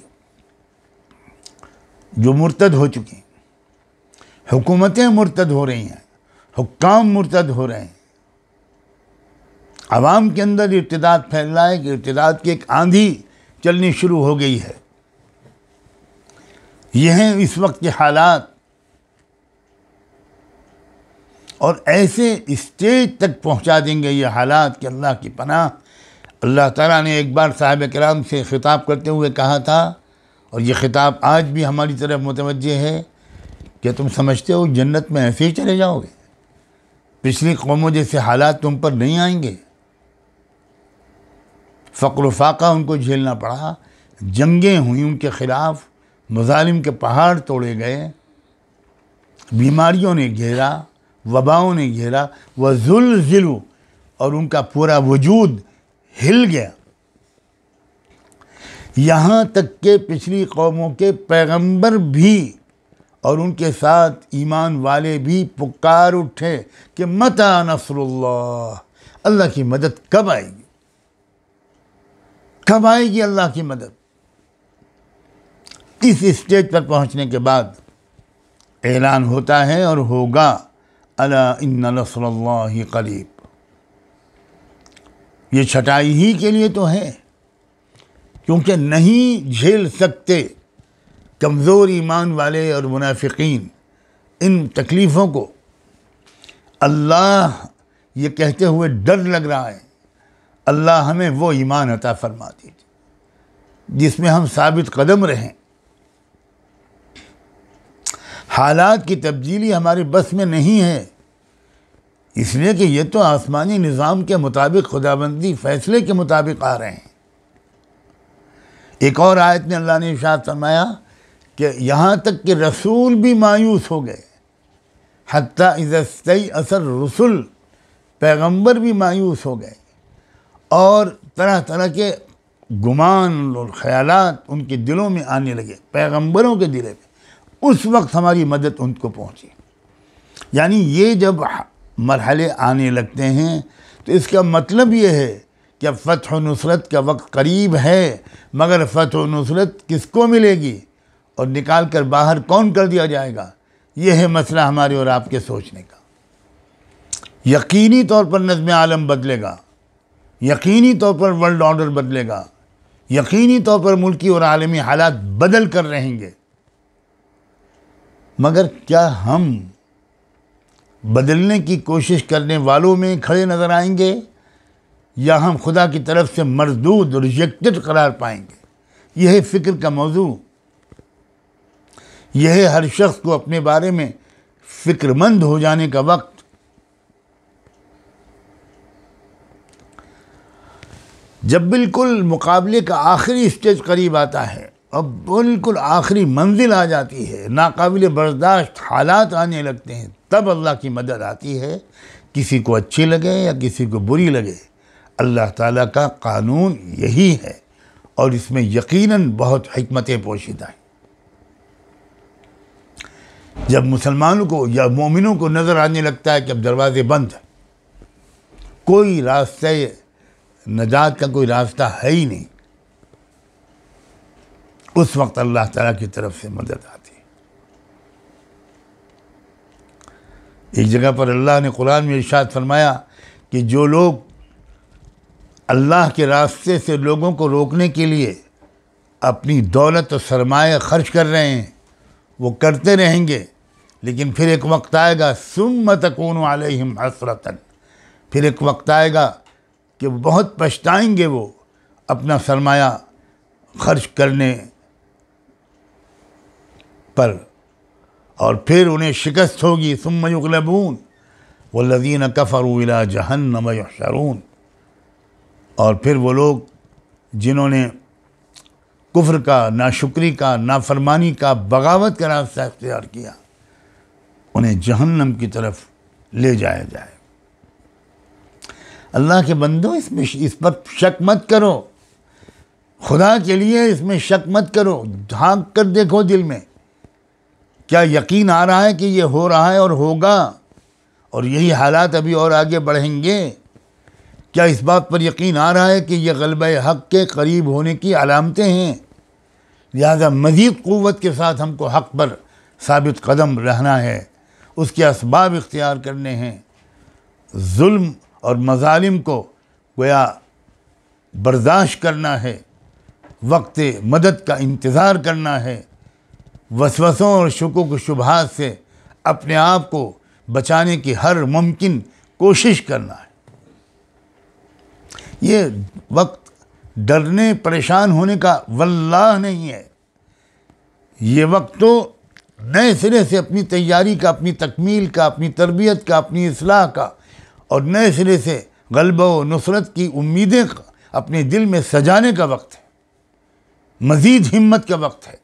جو مرتد ہو چکی ہیں. حکومتیں مرتد ہو رہی ہیں، حکام مرتد ہو رہے ہیں، عوام کے اندر ارتداد پھیل رہا ہے کہ ارتداد کی ایک آندھی چلنی شروع ہو گئی ہے. یہ ہیں اس وقت کے حالات، اور ایسے اسٹیج تک پہنچا دیں گے یہ حالات کہ اللہ کی پناہ. اللہ تعالیٰ نے ایک بار صحابہ کرام سے خطاب کرتے ہوئے کہا تھا، اور یہ خطاب آج بھی ہماری طرف متوجہ ہے، کہ تم سمجھتے ہو جنت میں ایسے ہی چلے جاؤ گے؟ پچھلی قوموں جیسے حالات تم پر نہیں آئیں گے. فقر و فاقہ ان کو جھیلنا پڑا، جنگیں ہوئیں ان کے خلاف، مظالم کے پہاڑ توڑے گئے، بیماریوں نے گھیرا، وباؤں نے گھیرا، وزلزلوا، اور ان کا پورا وجود ہل گیا، یہاں تک کہ پچھلی قوموں کے پیغمبر بھی اور ان کے ساتھ ایمان والے بھی پکار اٹھے کہ متی نصر اللہ، اللہ کی مدد کب آئے گی، کب آئے گی اللہ کی مدد۔ اس اسٹیج پر پہنچنے کے بعد اعلان ہوتا ہے اور ہوگا، الا ان نصر اللہ قریب۔ یہ چھٹائی ہی کے لیے تو ہے، کیونکہ نہیں جھیل سکتے کمزور ایمان والے اور منافقین ان تکلیفوں کو۔ اللہ یہ کہتے ہوئے ڈر لگ رہا ہے، اللہ ہمیں وہ ایمان عطا فرما دیجیے جس میں ہم ثابت قدم رہیں۔ حالات کی تبدیلی ہمارے بس میں نہیں ہے، اس لیے کہ یہ تو آسمانی نظام کے مطابق خداوندی فیصلے کے مطابق آ رہے ہیں۔ ایک اور آیت میں اللہ نے ارشاد فرمایا کہ یہاں تک کہ رسول بھی مایوس ہو گئے، حتیٰ اذا استیأس الرسل، پیغمبر بھی مایوس ہو گئے، اور طرح طرح کے گمان اور خیالات ان کے دلوں میں آنے لگے، پیغمبروں کے دلوں میں۔ اس وقت ہماری مدد ان کو پہنچی۔ یعنی یہ جب مرحلے آنے لگتے ہیں تو اس کا مطلب یہ ہے کہ اب فتح و نصرت کا وقت قریب ہے، مگر فتح و نصرت کس کو ملے گی اور نکال کر باہر کون کر دیا جائے گا، یہ ہے مسئلہ ہمارے اور آپ کے سوچنے کا۔ یقینی طور پر نظم عالم بدلے گا، یقینی طور پر ورلڈ آرڈر بدلے گا، یقینی طور پر ملکی اور عالمی حالات بدل کر رہیں گے، مگر کیا ہم بدلنے کی کوشش کرنے والوں میں کھڑے نظر آئیں گے یا ہم خدا کی طرف سے مردود اور ریجیکٹڈ قرار پائیں گے؟ یہ ہے فکر کا موضوع، یہ ہے ہر شخص کو اپنے بارے میں فکر مند ہو جانے کا وقت۔ جب بالکل مقابلے کا آخری اسٹیج قریب آتا ہے اور بالکل آخری منزل آ جاتی ہے، ناقابل برداشت حالات آنے لگتے ہیں، تب اللہ کی مدد آتی ہے، کسی کو اچھی لگے یا کسی کو بری لگے۔ اللہ تعالیٰ کا قانون یہی ہے اور اس میں یقیناً بہت حکمتیں پوشیدہ ہیں۔ جب مسلمانوں کو یا مومنوں کو نظر آنے لگتا ہے کہ اب دروازے بند ہیں، کوئی راستہ نجات کا کوئی راستہ ہے ہی نہیں، اس وقت اللہ تعالیٰ کی طرف سے مدد آتی ہے۔ ایک جگہ پر اللہ نے قرآن میں ارشاد فرمایا کہ جو لوگ اللہ کے راستے سے لوگوں کو روکنے کے لیے اپنی دولت و سرمایہ خرچ کر رہے ہیں وہ کرتے رہیں گے، لیکن پھر ایک وقت آئے گا ثم تکون علیہم حسرۃ، پھر ایک وقت آئے گا کہ بہت پچھتائیں گے وہ اپنا سرمایہ خرچ کرنے پر، اور پھر انہیں شکست ہوگی، ثم یغلبون والذین کفروا الی جہنم یحشرون، اور پھر وہ لوگ جنہوں نے کفر کا، ناشکری کا، نافرمانی کا، بغاوت کا راستہ اختیار کیا، انہیں جہنم کی طرف لے جایا جائے۔ اللہ کے بندو اس پر شک مت کرو، خدا کے لیے اس میں شک مت کرو، جھانک کر دیکھو دل میں، کیا یقین آ رہا ہے کہ یہ ہو رہا ہے اور ہوگا اور یہی حالات ابھی اور آگے بڑھیں گے؟ کیا اس بات پر یقین آ رہا ہے کہ یہ غلبہ حق کے قریب ہونے کی علامتیں ہیں؟ لہذا مزید قوت کے ساتھ ہم کو حق پر ثابت قدم رہنا ہے، اس کے اسباب اختیار کرنے ہیں، ظلم اور مظالم کو گویا برداشت کرنا ہے، وقت مدد کا انتظار کرنا ہے، وسوسوں اور شکوک و شبہات سے اپنے آپ کو بچانے کی ہر ممکن کوشش کرنا ہے۔ یہ وقت ڈرنے پریشان ہونے کا واللہ نہیں ہے، یہ وقت تو نئے سرے سے اپنی تیاری کا، اپنی تکمیل کا، اپنی تربیت کا، اپنی اصلاح کا اور نئے سرے سے غلبہ و نصرت کی امیدیں اپنے دل میں سجانے کا وقت ہے، مزید ہمت کا وقت ہے۔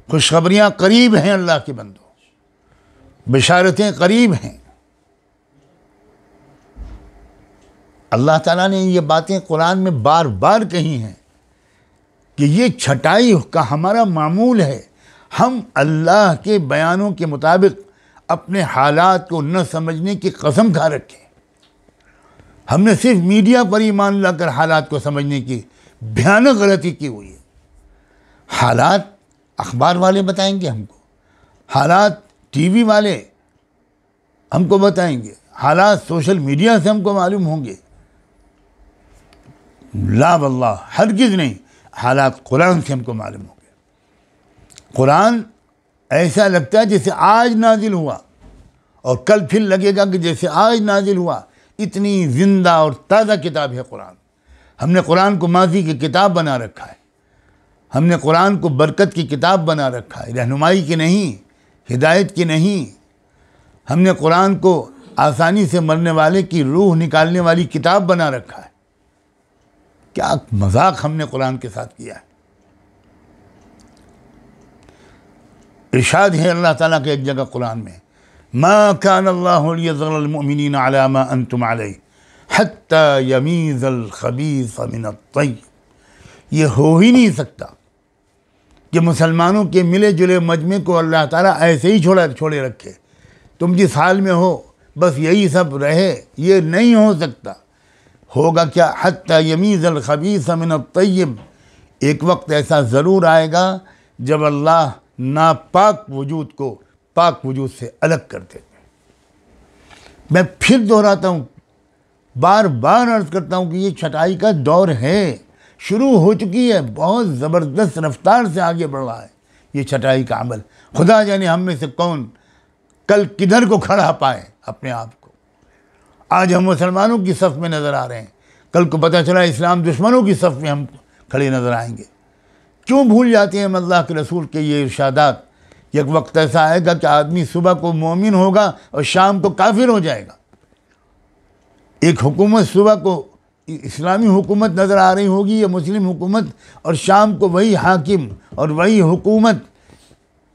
خوشخبریاں قریب ہیں اللہ کے بندوں، بشارتیں قریب ہیں، اللہ تعالیٰ نے یہ باتیں قرآن میں بار بار کہی ہیں کہ یہ چھٹائی کا ہمارا معمول ہے. ہم اللہ کے بیانوں کے مطابق اپنے حالات کو نہ سمجھنے کی قسم کھا رکھیں. ہم نے صرف میڈیا پر ایمان لا کر حالات کو سمجھنے کی بھیانک غلطی کی ہوئی ہے. حالات اخبار والے بتائیں گے ہم کو، حالات ٹی وی والے ہم کو بتائیں گے، حالات سوشل میڈیا سے ہم کو معلوم ہوں گے. لا واللہ ہرگز نہیں، حالات قرآن سے ہم کو معلوم ہوں گے. قرآن ایسا لگتا ہے جیسے آج نازل ہوا اور کل پھر لگے گا کہ جیسے آج نازل ہوا. اتنی زندہ اور تازہ کتاب ہے قرآن. ہم نے قرآن کو ماضی کی کتاب بنا رکھا ہے. ہم نے قرآن کو برکت کی کتاب بنا رکھا ہے، رہنمائی کی نہیں، ہدایت کی نہیں. ہم نے قرآن کو آسانی سے مرنے والے کی روح نکالنے والی کتاب بنا رکھا ہے. کیا مذاق ہم نے قرآن کے ساتھ کیا ہے. ارشاد ہے اللہ تعالیٰ کے ایک جگہ قرآن میں، ما كان الله ليذر المؤمنين على ما انتم عليه حتى يميز الخبيث من الطيب. یہ ہو ہی نہیں سکتا کہ مسلمانوں کے ملے جلے مجمع کو اللہ تعالیٰ ایسے ہی چھوڑے رکھے. تم جس حال میں ہو بس یہی سب رہے، یہ نہیں ہو سکتا. ہوگا کیا؟ حتی یمیز الخبیث من الطیب. ایک وقت ایسا ضرور آئے گا جب اللہ ناپاک وجود کو پاک وجود سے الگ کر دے. میں پھر دہراتا ہوں، بار بار عرض کرتا ہوں کہ یہ چھٹائی کا دور ہے، شروع ہو چکی ہے، بہت زبردست رفتار سے آگے بڑھ رہا ہے یہ چھٹائی کا عمل. خدا جانے ہم میں سے کون کل کدھر کو کھڑا پائے اپنے آپ کو. آج ہم مسلمانوں کی صف میں نظر آ رہے ہیں، کل کو پتہ چلا اسلام دشمنوں کی صف میں ہم کھڑے نظر آئیں گے. کیوں بھول جاتے ہیں ہم اللہ کے رسول کے یہ ارشادات؟ ایک وقت ایسا آئے گا کہ آدمی صبح کو مومن ہوگا اور شام کو کافر ہو جائے گا. ایک حکومت صبح کو اسلامی حکومت نظر آ رہی ہوگی یا مسلم حکومت، اور شام کو وہی حاکم اور وہی حکومت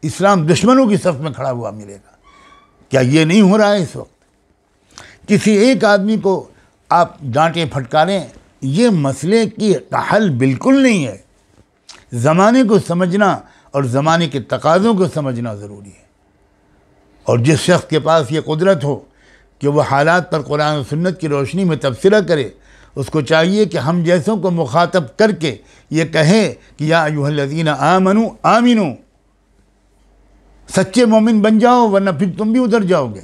اسلام دشمنوں کی صف میں کھڑا ہوا ملے گا. کیا یہ نہیں ہو رہا ہے اس وقت؟ کسی ایک آدمی کو آپ ڈانٹیں پھٹکاریں، یہ مسئلے کی حل بالکل نہیں ہے. زمانے کو سمجھنا اور زمانے کے تقاضوں کو سمجھنا ضروری ہے. اور جس شخص کے پاس یہ قدرت ہو کہ وہ حالات پر قرآن و سنت کی روشنی میں تبصرہ کرے، اس کو چاہیے کہ ہم جیسوں کو مخاطب کر کے یہ کہے کہ یا ایھا الذین آمنوا آمنو، سچے مومن بن جاؤ ورنہ پھر تم بھی ادھر جاؤ گے.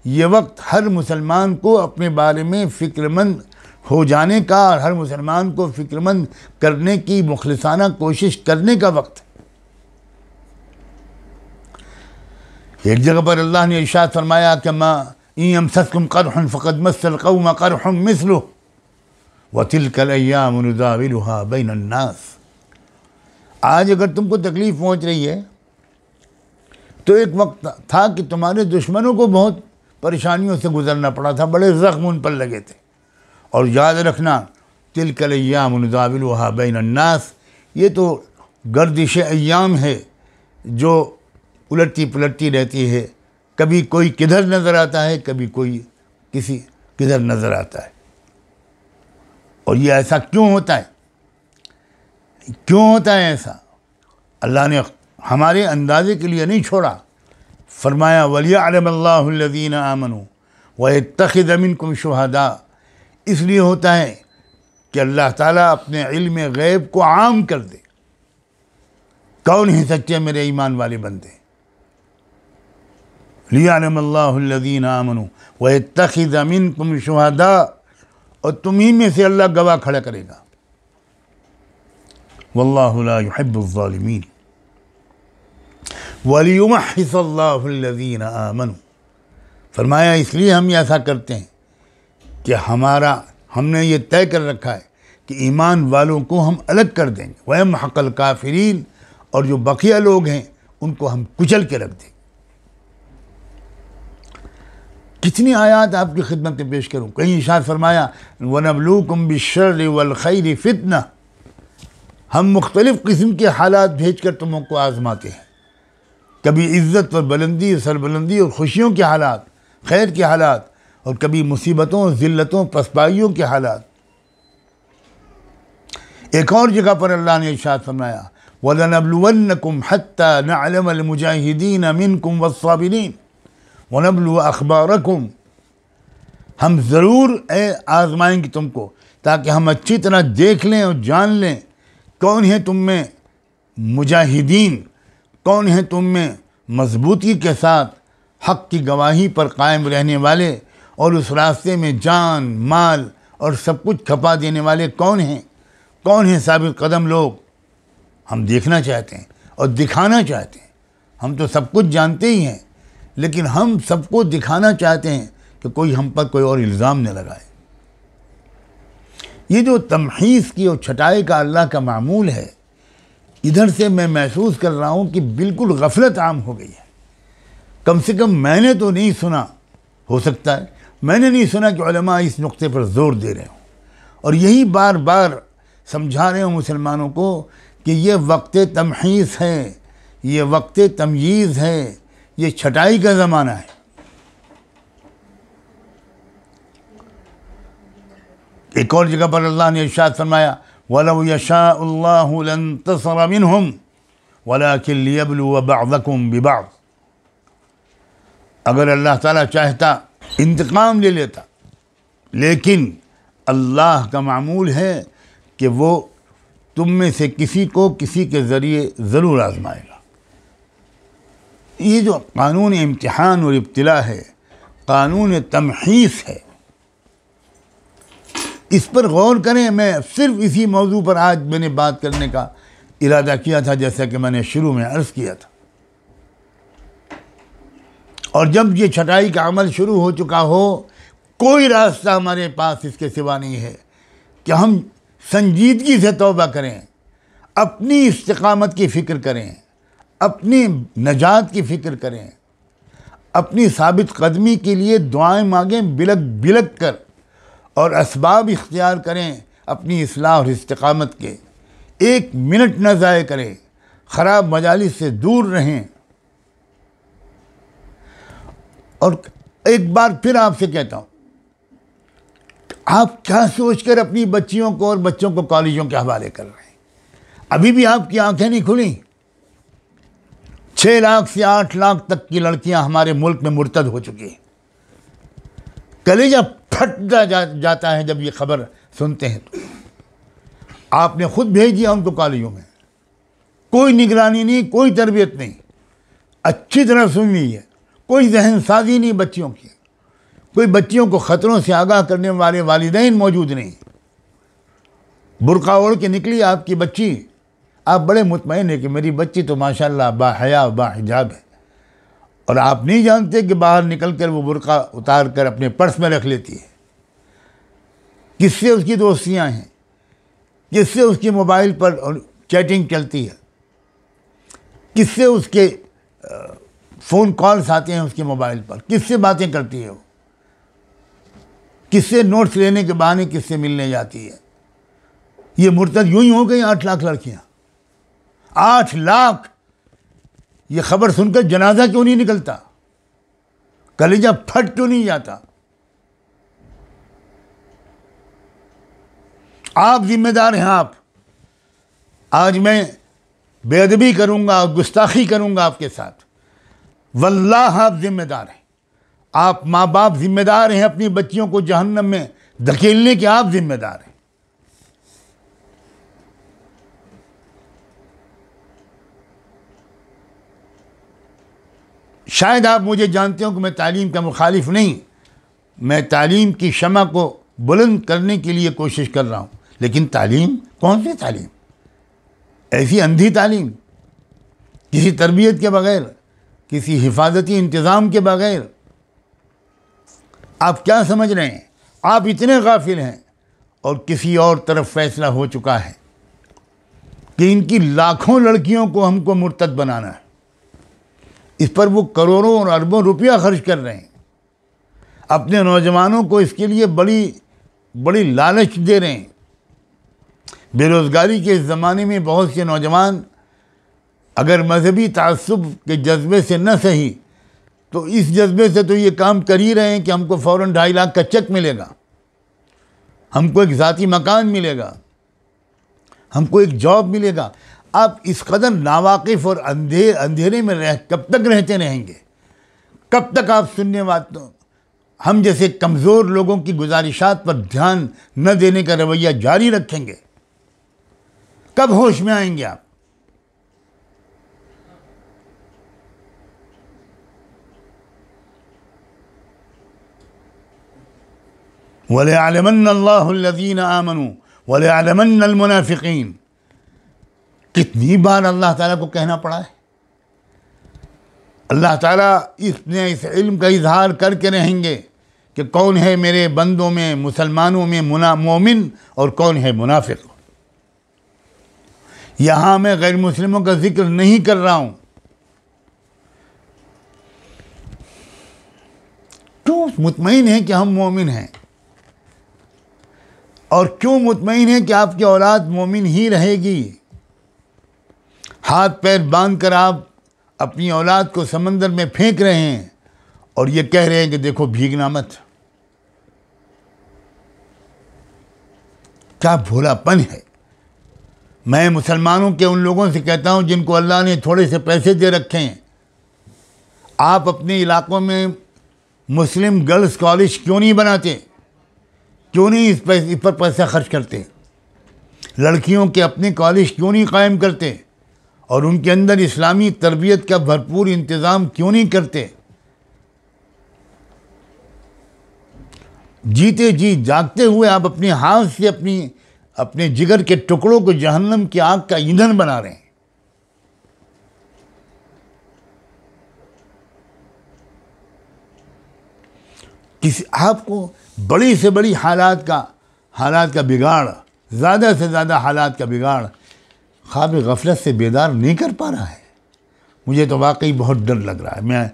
یہ وقت ہر مسلمان کو اپنے بارے میں فکر مند ہو جانے کا اور ہر مسلمان کو فکر مند کرنے کی مخلصانہ کوشش کرنے کا وقت ہے. ایک جگہ پر اللہ نے ارشاد فرمایا کہ ما ان یمسسکم قرح فقد مس القوم قرح مثلہ وتلک الایام نداولها بین الناس. آج اگر تم کو تکلیف پہنچ رہی ہے تو ایک وقت تھا کہ تمہارے دشمنوں کو بہت پریشانیوں سے گزرنا پڑا تھا، بڑے زخم ان پر لگے تھے. اور یاد رکھنا تلک الایام نداولها بین الناس، یہ تو گردش ایام ہے جو الٹتی پلٹتی رہتی ہے. کبھی کوئی کدھر نظر آتا ہے، کبھی کوئی کسی کدھر نظر آتا ہے. اور یہ ایسا کیوں ہوتا ہے؟ کیوں ہوتا ہے ایسا؟ اللہ نے ہمارے اندازے کے لیے نہیں چھوڑا. فرمایا وَلْيَعْلَمَ اللَّهُ الَّذِينَ آمَنُوا وَيَتَّخِذَ مِنْكُمْ شُهَدَاءَ. اس لیے ہوتا ہے کہ اللہ تعالیٰ اپنے علم غیب کو عام کر دے. کون ہیں سچے میرے ایمان والے بندے؟ لِيَعْلَمَ اللَّهُ الَّذِينَ آمَنُوا وَيَتَّخِذَ مِنْكُمْ شُهَدَاءَ، اور تمہیں میں سے اللہ گواہ کھڑا کرے گا. وَاللَّهُ لَا يُحِبُّ الظَّالِمِينَ وَلِيُمَحِّصَ اللَّهُ الَّذِينَ آمَنُوا. فرمایا اس لیے ہم یہ ایسا کرتے ہیں کہ ہم نے یہ طے کر رکھا ہے کہ ایمان والوں کو ہم الگ کر دیں گے. وَيَمْحَقَ الْكَافِرِينَ، اور جو بقیہ لوگ ہیں ان کو ہم کچل کے رکھ دیں. کتنی آیات آپ کی خدمت میں پیش کروں. کہیں ارشاد فرمایا وَنَبْلُوكُمْ بِالشَّرِّ وَالْخَيْرِ فِتْنَةً، ہم مختلف قسم کے حالات بھیج کر تمہوں کو آزماتے ہیں. کبھی عزت اور بلندی، سربلندی اور خوشیوں کے حالات، خیر کے حالات، اور کبھی مصیبتوں، ذلتوں، پسپائیوں کے حالات۔ ایک اور جگہ پر اللہ نے ارشاد فرمایا وَلَنَبْلُوَنَّكُمْ حَتَّى نَعْلَمَ الْمُجَاهِدِينَ مِنْكُمْ وَالصَّابِرِينَ وَنَبْلُوَ أَخْبَارَكُمْ، ہم ضرور آزمائیں گے تم کو، تاکہ ہم اچھی طرح دیکھ لیں اور جان لیں کون ہیں تم میں مجاہدین، کون ہیں تم میں مضبوطی کے ساتھ حق کی گواہی پر قائم رہنے والے اور اس راستے میں جان، مال اور سب کچھ کھپا دینے والے کون ہیں ثابت قدم لوگ۔ ہم دیکھنا چاہتے ہیں اور دکھانا چاہتے ہیں۔ ہم تو سب کچھ جانتے ہی ہیں، لیکن ہم سب کو دکھانا چاہتے ہیں کہ کوئی ہم پر کوئی اور الزام نہ لگائے۔ یہ جو تمحیص کی اور چھٹائی کا اللہ کا معمول ہے، ادھر سے میں محسوس کر رہا ہوں کہ بالکل غفلت عام ہو گئی ہے۔ کم سے کم میں نے تو نہیں سنا، ہو سکتا ہے میں نے نہیں سنا کہ علماء اس نقطے پر زور دے رہے ہوں اور یہی بار بار سمجھا رہے ہوں مسلمانوں کو کہ یہ وقت تمحیص ہے، یہ وقت تمییز ہے، یہ چھٹائی کا زمانہ ہے۔ ایک اور جگہ پر اللہ نے ارشاد فرمایا وَلَوْ يَشَاءُ اللَّهُ لَانتَصَرَ مِنْهُمْ وَلَكِنْ لِيَبْلُوَ بَعْضَكُمْ بِبَعْضٍ، اگر اللہ تعالیٰ چاہتا انتقام لے لیتا، لیکن اللہ کا معمول ہے کہ وہ تم میں سے کسی کو کسی کے ذریعے ضرور آزمائے گا۔ یہ جو قانون امتحان اور ابتلاء ہے، قانون تمحیص ہے، اس پر غور کریں۔ میں صرف اسی موضوع پر آج میں نے بات کرنے کا ارادہ کیا تھا، جیسا کہ میں نے شروع میں عرض کیا تھا، اور جب یہ چھٹائی کا عمل شروع ہو چکا ہو، کوئی راستہ ہمارے پاس اس کے سوا نہیں ہے کہ ہم سنجیدگی سے توبہ کریں، اپنی استقامت کی فکر کریں، اپنی نجات کی فکر کریں، اپنی ثابت قدمی کے لیے دعائیں مانگیں بلک بلک کر، اور اسباب اختیار کریں اپنی اصلاح اور استقامت کے۔ ایک منٹ نہ ضائع کریں، خراب مجالس سے دور رہیں۔ اور ایک بار پھر آپ سے کہتا ہوں، آپ کیا سوچ کر اپنی بچیوں کو اور بچوں کو کالجوں کے حوالے کر رہے ہیں؟ ابھی بھی آپ کی آنکھیں نہیں کھلیں؟ 6 لاکھ سے 8 لاکھ تک کی لڑکیاں ہمارے ملک میں مرتد ہو چکی ہیں۔ کلیجہ پھٹ جاتا ہے جب یہ خبر سنتے ہیں تو۔ آپ نے خود بھیج دیا ان کو کالجوں میں، کوئی نگرانی نہیں، کوئی تربیت نہیں، اچھی طرح سن لی ہے، کوئی ذہن سازی نہیں بچیوں کی، کوئی بچیوں کو خطروں سے آگاہ کرنے والے والدین موجود نہیں۔ برقع اوڑھ کے نکلی آپ کی بچی، آپ بڑے مطمئن ہیں کہ میری بچی تو ماشاءاللہ با حیا با حجاب ہے، اور آپ نہیں جانتے کہ باہر نکل کر وہ برقع اتار کر اپنے پرس میں رکھ لیتی ہے۔ کس سے اس کی دوستیاں ہیں، کس سے اس کی موبائل پر چیٹنگ چلتی ہے، کس سے اس کے فون کالز آتے ہیں اس کے موبائل پر، کس سے باتیں کرتی ہے وہ، کس سے نوٹس لینے کے بہانے کس سے ملنے جاتی ہے۔ یہ مرتد یوں ہی ہو گئی 8 لاکھ لڑکیاں، 8 لاکھ۔ یہ خبر سن کر جنازہ کیوں نہیں نکلتا؟ کلیجہ پھٹ کیوں نہیں جاتا؟ آپ ذمہ دار ہیں۔ آپ آج میں بے ادبی کروں گا، گستاخی کروں گا آپ کے ساتھ، واللہ آپ ذمہ دار ہیں۔ آپ ماں باپ ذمہ دار ہیں اپنی بچیوں کو جہنم میں دھکیلنے کے، آپ ذمہ دار ہیں۔ شاید آپ مجھے جانتے ہو کہ میں تعلیم کا مخالف نہیں، میں تعلیم کی شمع کو بلند کرنے کے لیے کوشش کر رہا ہوں، لیکن تعلیم کون سی تعلیم؟ ایسی اندھی تعلیم، کسی تربیت کے بغیر، کسی حفاظتی انتظام کے بغیر۔ آپ کیا سمجھ رہے ہیں؟ آپ اتنے غافل ہیں، اور کسی اور طرف فیصلہ ہو چکا ہے کہ ان کی لاکھوں لڑکیوں کو ہم کو مرتد بنانا ہے۔ اس پر وہ کروڑوں اور اربوں روپیہ خرچ کر رہے ہیں، اپنے نوجوانوں کو اس کے لیے بڑی لالچ دے رہے ہیں۔ بے روزگاری کے اس زمانے میں بہت سے نوجوان اگر مذہبی تعصب کے جذبے سے نہ صحیح تو اس جذبے سے تو یہ کام کر ہی رہے ہیں کہ ہم کو فوراً 2.5 لاکھ کا چیک ملے گا، ہم کو ایک ذاتی مکان ملے گا، ہم کو ایک جاب ملے گا۔ آپ اس قدر ناواقف اور اندھیرے میں کب تک رہتے رہیں گے؟ کب تک آپ سننے والوں ہم جیسے کمزور لوگوں کی گزارشات پر دھیان نہ دینے کا رویہ جاری رکھیں گے؟ کب ہوش میں آئیں گے آپ؟ وَلَيَعْلَمَنَّ اللَّهُ الَّذِينَ آمَنُوا وَلَيَعْلَمَنَّ الْمُنَافِقِينَ۔ کتنی بار اللہ تعالیٰ کو کہنا پڑا ہے؟ اللہ تعالیٰ اس علم کا اظہار کر کے رہیں گے کہ کون ہے میرے بندوں میں، مسلمانوں میں مومن اور کون ہے منافق۔ یہاں میں غیر مسلموں کا ذکر نہیں کر رہا ہوں۔ کیوں مطمئن ہیں کہ ہم مومن ہیں؟ اور کیوں مطمئن ہیں کہ آپ کی اولاد مومن ہی رہے گی؟ ہاتھ پیر باندھ کر آپ اپنی اولاد کو سمندر میں پھینک رہے ہیں اور یہ کہہ رہے ہیں کہ دیکھو بھیگنا مت۔ کیا بھولا پن ہے۔ میں مسلمانوں کے ان لوگوں سے کہتا ہوں جن کو اللہ نے تھوڑے سے پیسے دے رکھے ہیں، آپ اپنے علاقوں میں مسلم گرلز کالج کیوں نہیں بناتے؟ کیوں نہیں اس پر پیسہ خرچ کرتے؟ لڑکیوں کے اپنے کالج کیوں نہیں قائم کرتے اور ان کے اندر اسلامی تربیت کا بھرپور انتظام کیوں نہیں کرتے؟ جیتے جی جاگتے ہوئے آپ اپنے ہاتھ سے اپنے جگر کے ٹکڑوں کو جہنم کی آگ کا ایندھن بنا رہے ہیں۔ آپ کو بڑی سے بڑی حالات کا بگاڑ، زیادہ سے زیادہ حالات کا بگاڑ خواب غفلت سے بیدار نہیں کر پا رہا ہے۔ مجھے تو واقعی بہت ڈر لگ رہا ہے۔ میں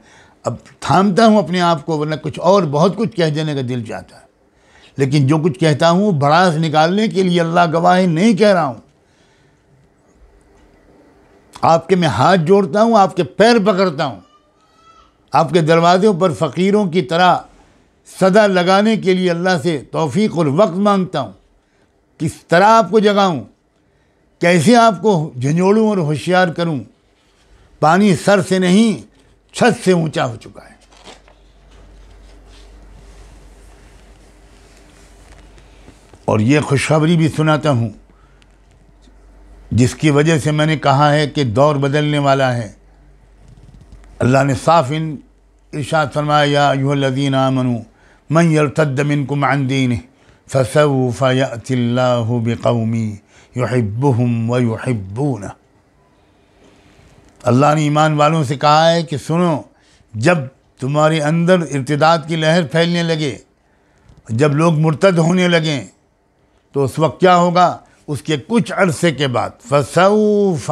اب تھامتا ہوں اپنے آپ کو، ورنہ کچھ اور بہت کچھ کہہ دینے کا دل چاہتا ہے، لیکن جو کچھ کہتا ہوں بھڑاس نکالنے کے لیے اللہ گواہ ہے نہیں کہہ رہا ہوں۔ آپ کے میں ہاتھ جوڑتا ہوں، آپ کے پیر پکڑتا ہوں، آپ کے دروازوں پر فقیروں کی طرح صدا لگانے کے لیے اللہ سے توفیق اور وقت مانگتا ہوں۔ کس طرح آپ کو جگاؤں، کیسے آپ کو جھنجھوڑوں اور ہوشیار کروں؟ پانی سر سے نہیں چھت سے اونچا ہو چکا ہے۔ اور یہ خوشخبری بھی سناتا ہوں جس کی وجہ سے میں نے کہا ہے کہ دور بدلنے والا ہے۔ اللہ نے صاف ارشاد فرمایا، یا ایھا الذین آمنوا من یرتد منکم عن دینہ فسوف یأتی اللہ بقوم یحبہم ویحبونہ۔ اللہ نے ایمان والوں سے کہا ہے کہ سنو، جب تمہارے اندر ارتداد کی لہر پھیلنے لگے، جب لوگ مرتد ہونے لگیں، تو اس وقت کیا ہوگا؟ اس کے کچھ عرصے کے بعد فسوف،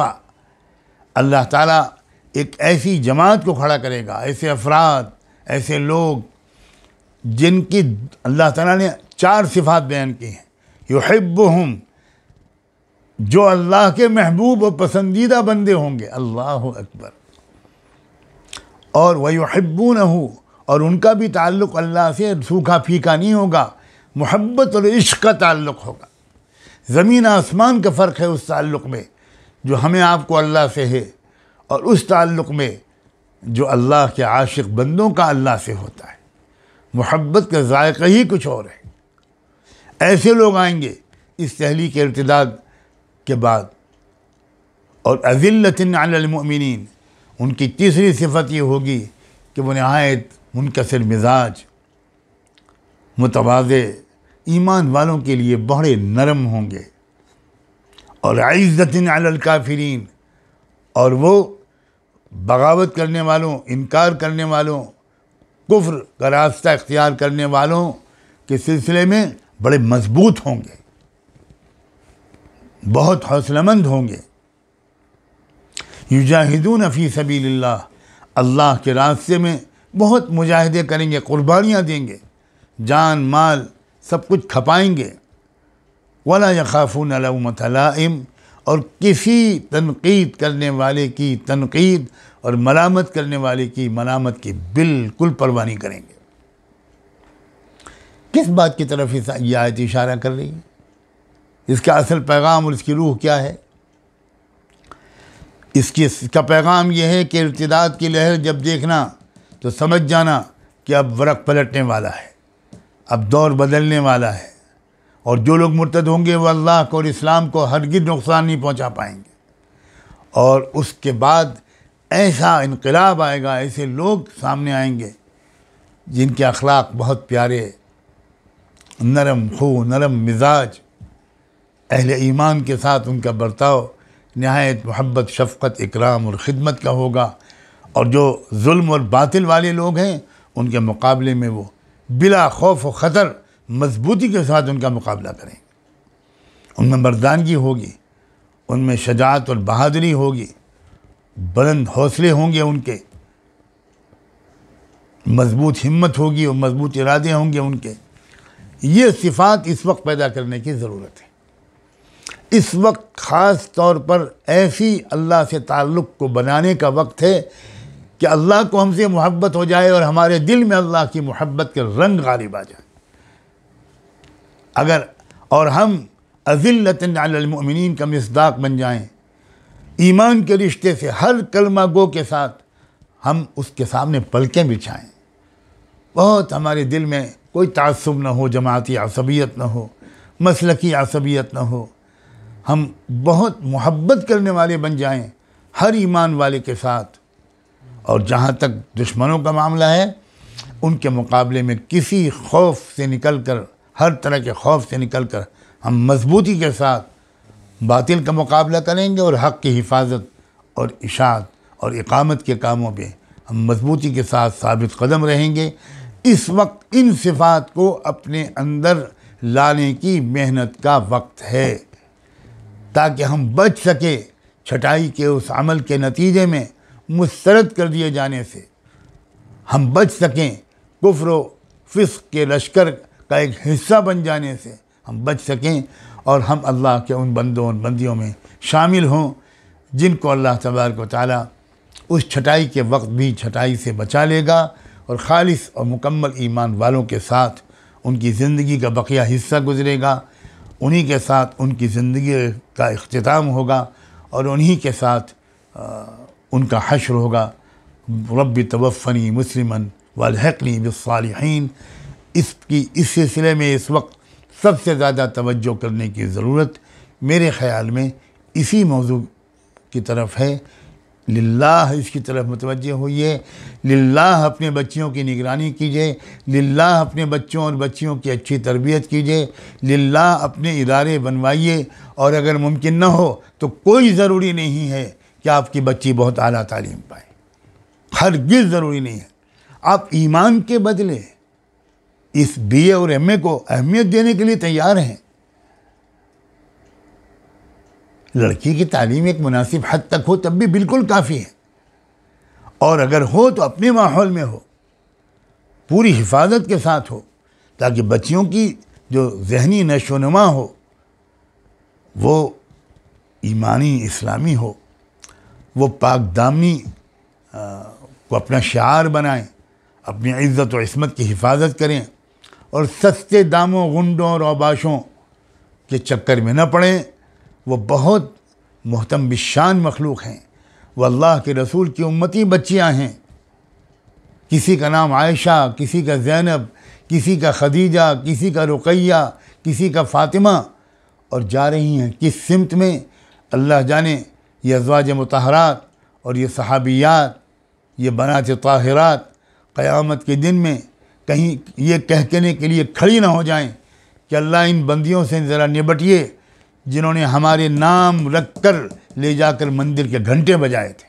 اللہ تعالیٰ ایک ایسی جماعت کو کھڑا کرے گا، ایسے افراد، ایسے لوگ جن کی اللہ تعالیٰ نے 4 صفات بیان کی ہیں۔ یحبہم، جو اللہ کے محبوب اور پسندیدہ بندے ہوں گے، اللہ اکبر، اور ویحبونہ، اور ان کا بھی تعلق اللہ سے سوکھا پھیکا نہیں ہوگا، محبت اور عشق کا تعلق ہوگا۔ زمین آسمان کا فرق ہے اس تعلق میں جو ہمیں آپ کو اللہ سے ہے، اور اس تعلق میں جو اللہ کے عاشق بندوں کا اللہ سے ہوتا ہے۔ محبت کا ذائقہ ہی کچھ اور ہے۔ ایسے لوگ آئیں گے اس تحلیق ارتداد کے بعد۔ اور اذلۃ علی المؤمنین، ان کی تیسری صفت یہ ہوگی کہ وہ نہایت منکسر مزاج، متواضع، ایمان والوں کے لیے بڑے نرم ہوں گے۔ اور عزۃ علی الکافرین، اور وہ بغاوت کرنے والوں، انکار کرنے والوں، کفر کا راستہ اختیار کرنے والوں کے سلسلے میں بڑے مضبوط ہوں گے، بہت حوصلہ مند ہوں گے۔ یجاہدون فی سبیل اللہ، اللہ کے راستے میں بہت مجاہدے کریں گے، قربانیاں دیں گے، جان مال سب کچھ کھپائیں گے۔ ولا یخافون لومۃ لائم، اور کسی تنقید کرنے والے کی تنقید اور ملامت کرنے والے کی ملامت کی بالکل پرواہ نہیں کریں گے۔ کس بات کی طرف یہ آیت اشارہ کر رہی ہے؟ اس کا اصل پیغام اور اس کی روح کیا ہے؟ اس کا پیغام یہ ہے کہ ارتداد کی لہر جب دیکھنا تو سمجھ جانا کہ اب ورق پلٹنے والا ہے، اب دور بدلنے والا ہے، اور جو لوگ مرتد ہوں گے وہ اللہ کو اور اسلام کو ہرگز نقصان نہیں پہنچا پائیں گے، اور اس کے بعد ایسا انقلاب آئے گا، ایسے لوگ سامنے آئیں گے جن کے اخلاق بہت پیارے، نرم خو، نرم مزاج، اہل ایمان کے ساتھ ان کا برتاؤ نہایت محبت، شفقت، اکرام اور خدمت کا ہوگا، اور جو ظلم اور باطل والے لوگ ہیں ان کے مقابلے میں وہ بلا خوف و خطر مضبوطی کے ساتھ ان کا مقابلہ کریں گے۔ ان میں مردانگی ہوگی، ان میں شجاعت اور بہادری ہوگی، بلند حوصلے ہوں گے، ان کے مضبوط ہمت ہوگی اور مضبوط ارادے ہوں گے ان کے۔ یہ صفات اس وقت پیدا کرنے کی ضرورت ہے۔ اس وقت خاص طور پر ایسی اللہ سے تعلق کو بنانے کا وقت ہے کہ اللہ کو ہم سے محبت ہو جائے اور ہمارے دل میں اللہ کی محبت کے رنگ غالب آ جائے۔ اور ہم اذلۃ علی المؤمنین کا مصداق بن جائیں، ایمان کے رشتے سے ہر کلمہ گو کے ساتھ ہم اس کے سامنے پلکیں بچھائیں، بہت ہمارے دل میں کوئی تعصب نہ ہو، جماعتی عصبیت نہ ہو، مسلکی عصبیت نہ ہو، ہم بہت محبت کرنے والے بن جائیں ہر ایمان والے کے ساتھ، اور جہاں تک دشمنوں کا معاملہ ہے ان کے مقابلے میں کسی خوف سے نکل کر، ہر طرح کے خوف سے نکل کر ہم مضبوطی کے ساتھ باطل کا مقابلہ کریں گے، اور حق کی حفاظت اور اشاعت اور اقامت کے کاموں پہ ہم مضبوطی کے ساتھ ثابت قدم رہیں گے۔ اس وقت ان صفات کو اپنے اندر لانے کی محنت کا وقت ہے، تاکہ ہم بچ سکے چھٹائی کے اس عمل کے نتیجے میں مسترد کر دیے جانے سے، ہم بچ سکیں کفر و فسق کے لشکر کا ایک حصہ بن جانے سے، ہم بچ سکیں، اور ہم اللہ کے ان بندوں اور بندیوں میں شامل ہوں جن کو اللہ تبارک و تعالیٰ اس چھٹائی کے وقت بھی چھٹائی سے بچا لے گا، اور خالص اور مکمل ایمان والوں کے ساتھ ان کی زندگی کا بقیہ حصہ گزرے گا، انہی کے ساتھ ان کی زندگی کا اختتام ہوگا، اور انہی کے ساتھ ان کا حشر ہوگا۔ رب توفنی مسلماً والحقنی بالصالحین۔ اس سلسلے میں اس وقت سب سے زیادہ توجہ کرنے کی ضرورت میرے خیال میں اسی موضوع کی طرف ہے۔ للہ اس کی طرف متوجہ ہوئیے، للہ اپنے بچیوں کی نگرانی کیجیے، للہ اپنے بچوں اور بچیوں کی اچھی تربیت کیجیے، للہ اپنے ادارے بنوائیے، اور اگر ممکن نہ ہو تو کوئی ضروری نہیں ہے کہ آپ کی بچی بہت اعلیٰ تعلیم پائے، ہرگز ضروری نہیں ہے۔ آپ ایمان کے بدلے اس بی اے اور ایم اے کو اہمیت دینے کے لیے تیار ہیں۔ لڑکی کی تعلیم ایک مناسب حد تک ہو تب بھی بالکل کافی ہے، اور اگر ہو تو اپنے ماحول میں ہو، پوری حفاظت کے ساتھ ہو، تاکہ بچیوں کی جو ذہنی نشو و نما ہو وہ ایمانی اسلامی ہو، وہ پاک دامنی کو اپنا شعار بنائیں، اپنی عزت و عصمت کی حفاظت کریں، اور سستے داموں، غنڈوں اور اوباشوں کے چکر میں نہ پڑیں۔ وہ بہت محترم بالشان مخلوق ہیں، وہ اللہ کے رسول کی امتی بچیاں ہیں، کسی کا نام عائشہ، کسی کا زینب، کسی کا خدیجہ، کسی کا رقیہ، کسی کا فاطمہ، اور جا رہی ہیں کس سمت میں اللہ جانے۔ یہ ازواج مطہرات اور یہ صحابیات، یہ بنات طاہرات قیامت کے دن میں کہیں یہ کہنے کے لیے کھڑی نہ ہو جائیں کہ اللہ ان بندیوں سے ذرا نبٹیے جنہوں نے ہمارے نام رکھ کر لے جا کر مندر کے گھنٹے بجائے تھے،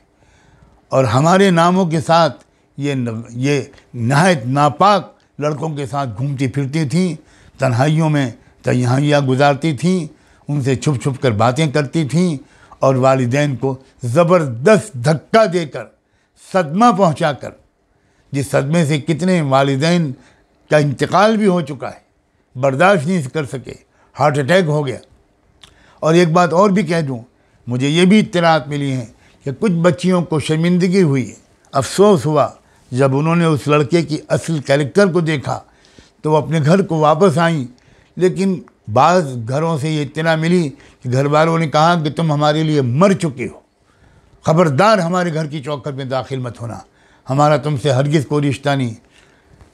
اور ہمارے ناموں کے ساتھ یہ نہایت ناپاک لڑکوں کے ساتھ گھومتی پھرتی تھیں، تنہائیوں میں تنہائیاں گزارتی تھیں، ان سے چھپ چھپ کر باتیں کرتی تھیں، اور والدین کو زبردست دھکا دے کر، صدمہ پہنچا کر، جس صدمے سے کتنے والدین کا انتقال بھی ہو چکا ہے، برداشت نہیں کر سکے، ہارٹ اٹیک ہو گیا۔ اور ایک بات اور بھی کہہ دوں، مجھے یہ بھی اطلاعات ملی ہیں کہ کچھ بچیوں کو شرمندگی ہوئی، افسوس ہوا جب انہوں نے اس لڑکے کی اصل کیریکٹر کو دیکھا تو وہ اپنے گھر کو واپس آئیں، لیکن بعض گھروں سے یہ اطلاع ملی کہ گھر والوں نے کہا کہ تم ہمارے لیے مر چکے ہو، خبردار ہمارے گھر کی چوکھٹ میں داخل مت ہونا، ہمارا تم سے ہرگز کوئی رشتہ نہیں۔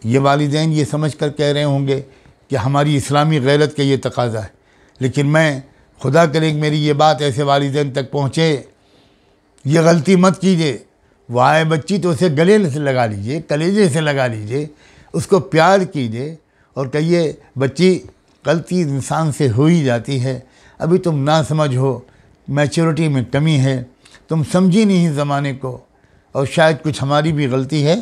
یہ والدین یہ سمجھ کر کہہ رہے ہوں گے کہ ہماری اسلامی غیرت کا یہ تقاضا ہے، لیکن میں خدا کرے کہ میری یہ بات ایسے والدین تک پہنچے، یہ غلطی مت کیجیے۔ وہ آئے بچی تو اسے گلے سے لگا لیجئے، کلیجے سے لگا لیجئے، اس کو پیار کیجئے اور کہیے بچی غلطی انسان سے ہو ہی جاتی ہے، ابھی تم نہ سمجھ ہو، میچورٹی میں کمی ہے، تم سمجھی نہیں زمانے کو، اور شاید کچھ ہماری بھی غلطی ہے۔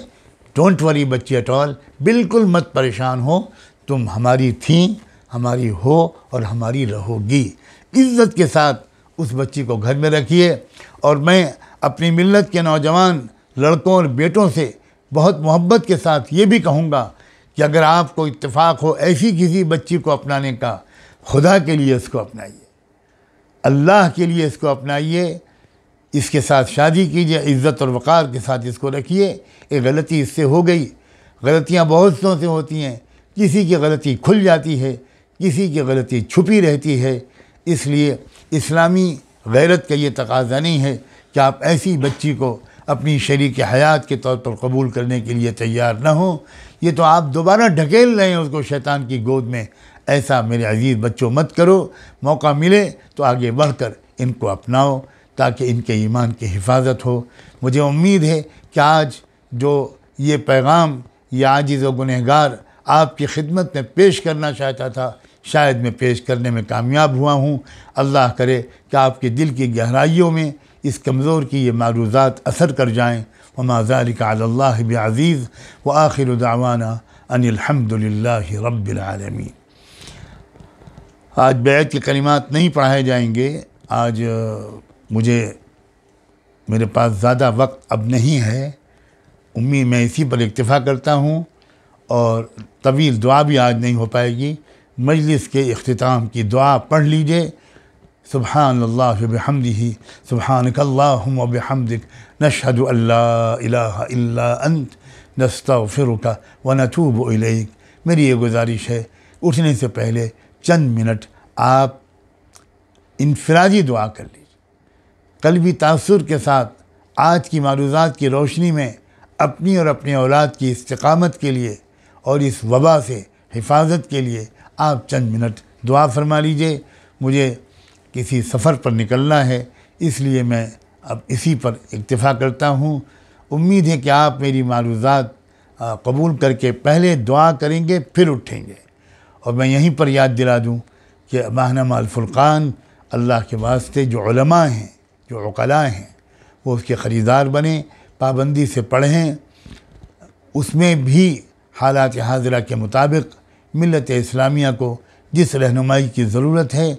ڈونٹ وری بچی ایٹ آل، بالکل مت پریشان ہو، تم ہماری تھیں، ہماری ہو اور ہماری رہو گی۔ عزت کے ساتھ اس بچی کو گھر میں رکھیے۔ اور میں اپنی ملت کے نوجوان لڑکوں اور بیٹوں سے بہت محبت کے ساتھ یہ بھی کہوں گا کہ اگر آپ کو اتفاق ہو ایسی کسی بچی کو اپنانے کا، خدا کے لیے اس کو اپنائیے، اللہ کے لیے اس کو اپنائیے، اس کے ساتھ شادی کیجیے، عزت اور وقار کے ساتھ اس کو رکھیے۔ ایک غلطی اس سے ہو گئی، غلطیاں بہت سوں سے ہوتی ہیں، کسی کی غلطی کھل جاتی ہے، کسی کی غلطی چھپی رہتی ہے، اس لیے اسلامی غیرت کا یہ تقاضا نہیں ہے کہ آپ ایسی بچی کو اپنی شریک حیات کے طور پر قبول کرنے کے لیے تیار نہ ہوں، یہ تو آپ دوبارہ ڈھکیل رہے ہیں اس کو شیطان کی گود میں۔ ایسا میرے عزیز بچوں مت کرو، موقع ملے تو آگے بڑھ کر ان کو اپناؤ تاکہ ان کے ایمان کی حفاظت ہو۔ مجھے امید ہے کہ آج جو یہ پیغام یہ عاجز و گنہگار آپ کی خدمت میں پیش کرنا چاہتا تھا، شاید میں پیش کرنے میں کامیاب ہوا ہوں۔ اللہ کرے کہ آپ کے دل کی گہرائیوں میں اس کمزور کی یہ معروضات اثر کر جائیں۔ وما ذلك علی اللہ بعزیز، وآخر دعوانا ان الحمد للہ رب العالمین۔ آج بیعت کے کلمات نہیں پڑھائے جائیں گے، آج میرے پاس زیادہ وقت اب نہیں ہے، امید میں اسی پر اکتفا کرتا ہوں، اور طویل دعا بھی آج نہیں ہو پائے گی۔ مجلس کے اختتام کی دعا پڑھ لیجئے۔ سبحان اللہ وبحمدہ، سبحانک اللہم وبحمدک، نشہد ان لا الہ الا انت، نستغفرک ونتوب الیک۔ میری یہ گزارش ہے، اٹھنے سے پہلے چند منٹ آپ انفرادی دعا کر لیجیے، قلبی تاثر کے ساتھ آج کی معروضات کی روشنی میں اپنی اور اپنے اولاد کی استقامت کے لیے اور اس وبا سے حفاظت کے لیے آپ چند منٹ دعا فرما لیجئے۔ مجھے کسی سفر پر نکلنا ہے، اس لیے میں اب اسی پر اکتفا کرتا ہوں۔ امید ہے کہ آپ میری معروضات قبول کر کے پہلے دعا کریں گے پھر اٹھیں گے۔ اور میں یہیں پر یاد دلا دوں کہ ماہنامہ الفرقان اللہ کے واسطے جو علماء ہیں، جو عقلاء ہیں، وہ اس کے خریدار بنیں، پابندی سے پڑھیں، اس میں بھی حالات حاضرہ کے مطابق ملت اسلامیہ کو جس رہنمائی کی ضرورت ہے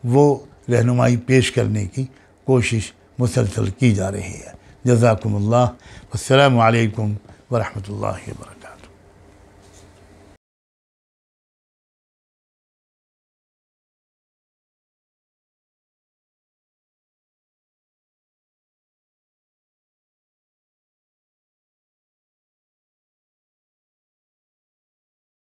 وہ رہنمائی پیش کرنے کی کوشش مسلسل کی جا رہی ہے۔ جزاکم اللہ، والسلام علیکم ورحمۃ اللہ وبرکاتہ۔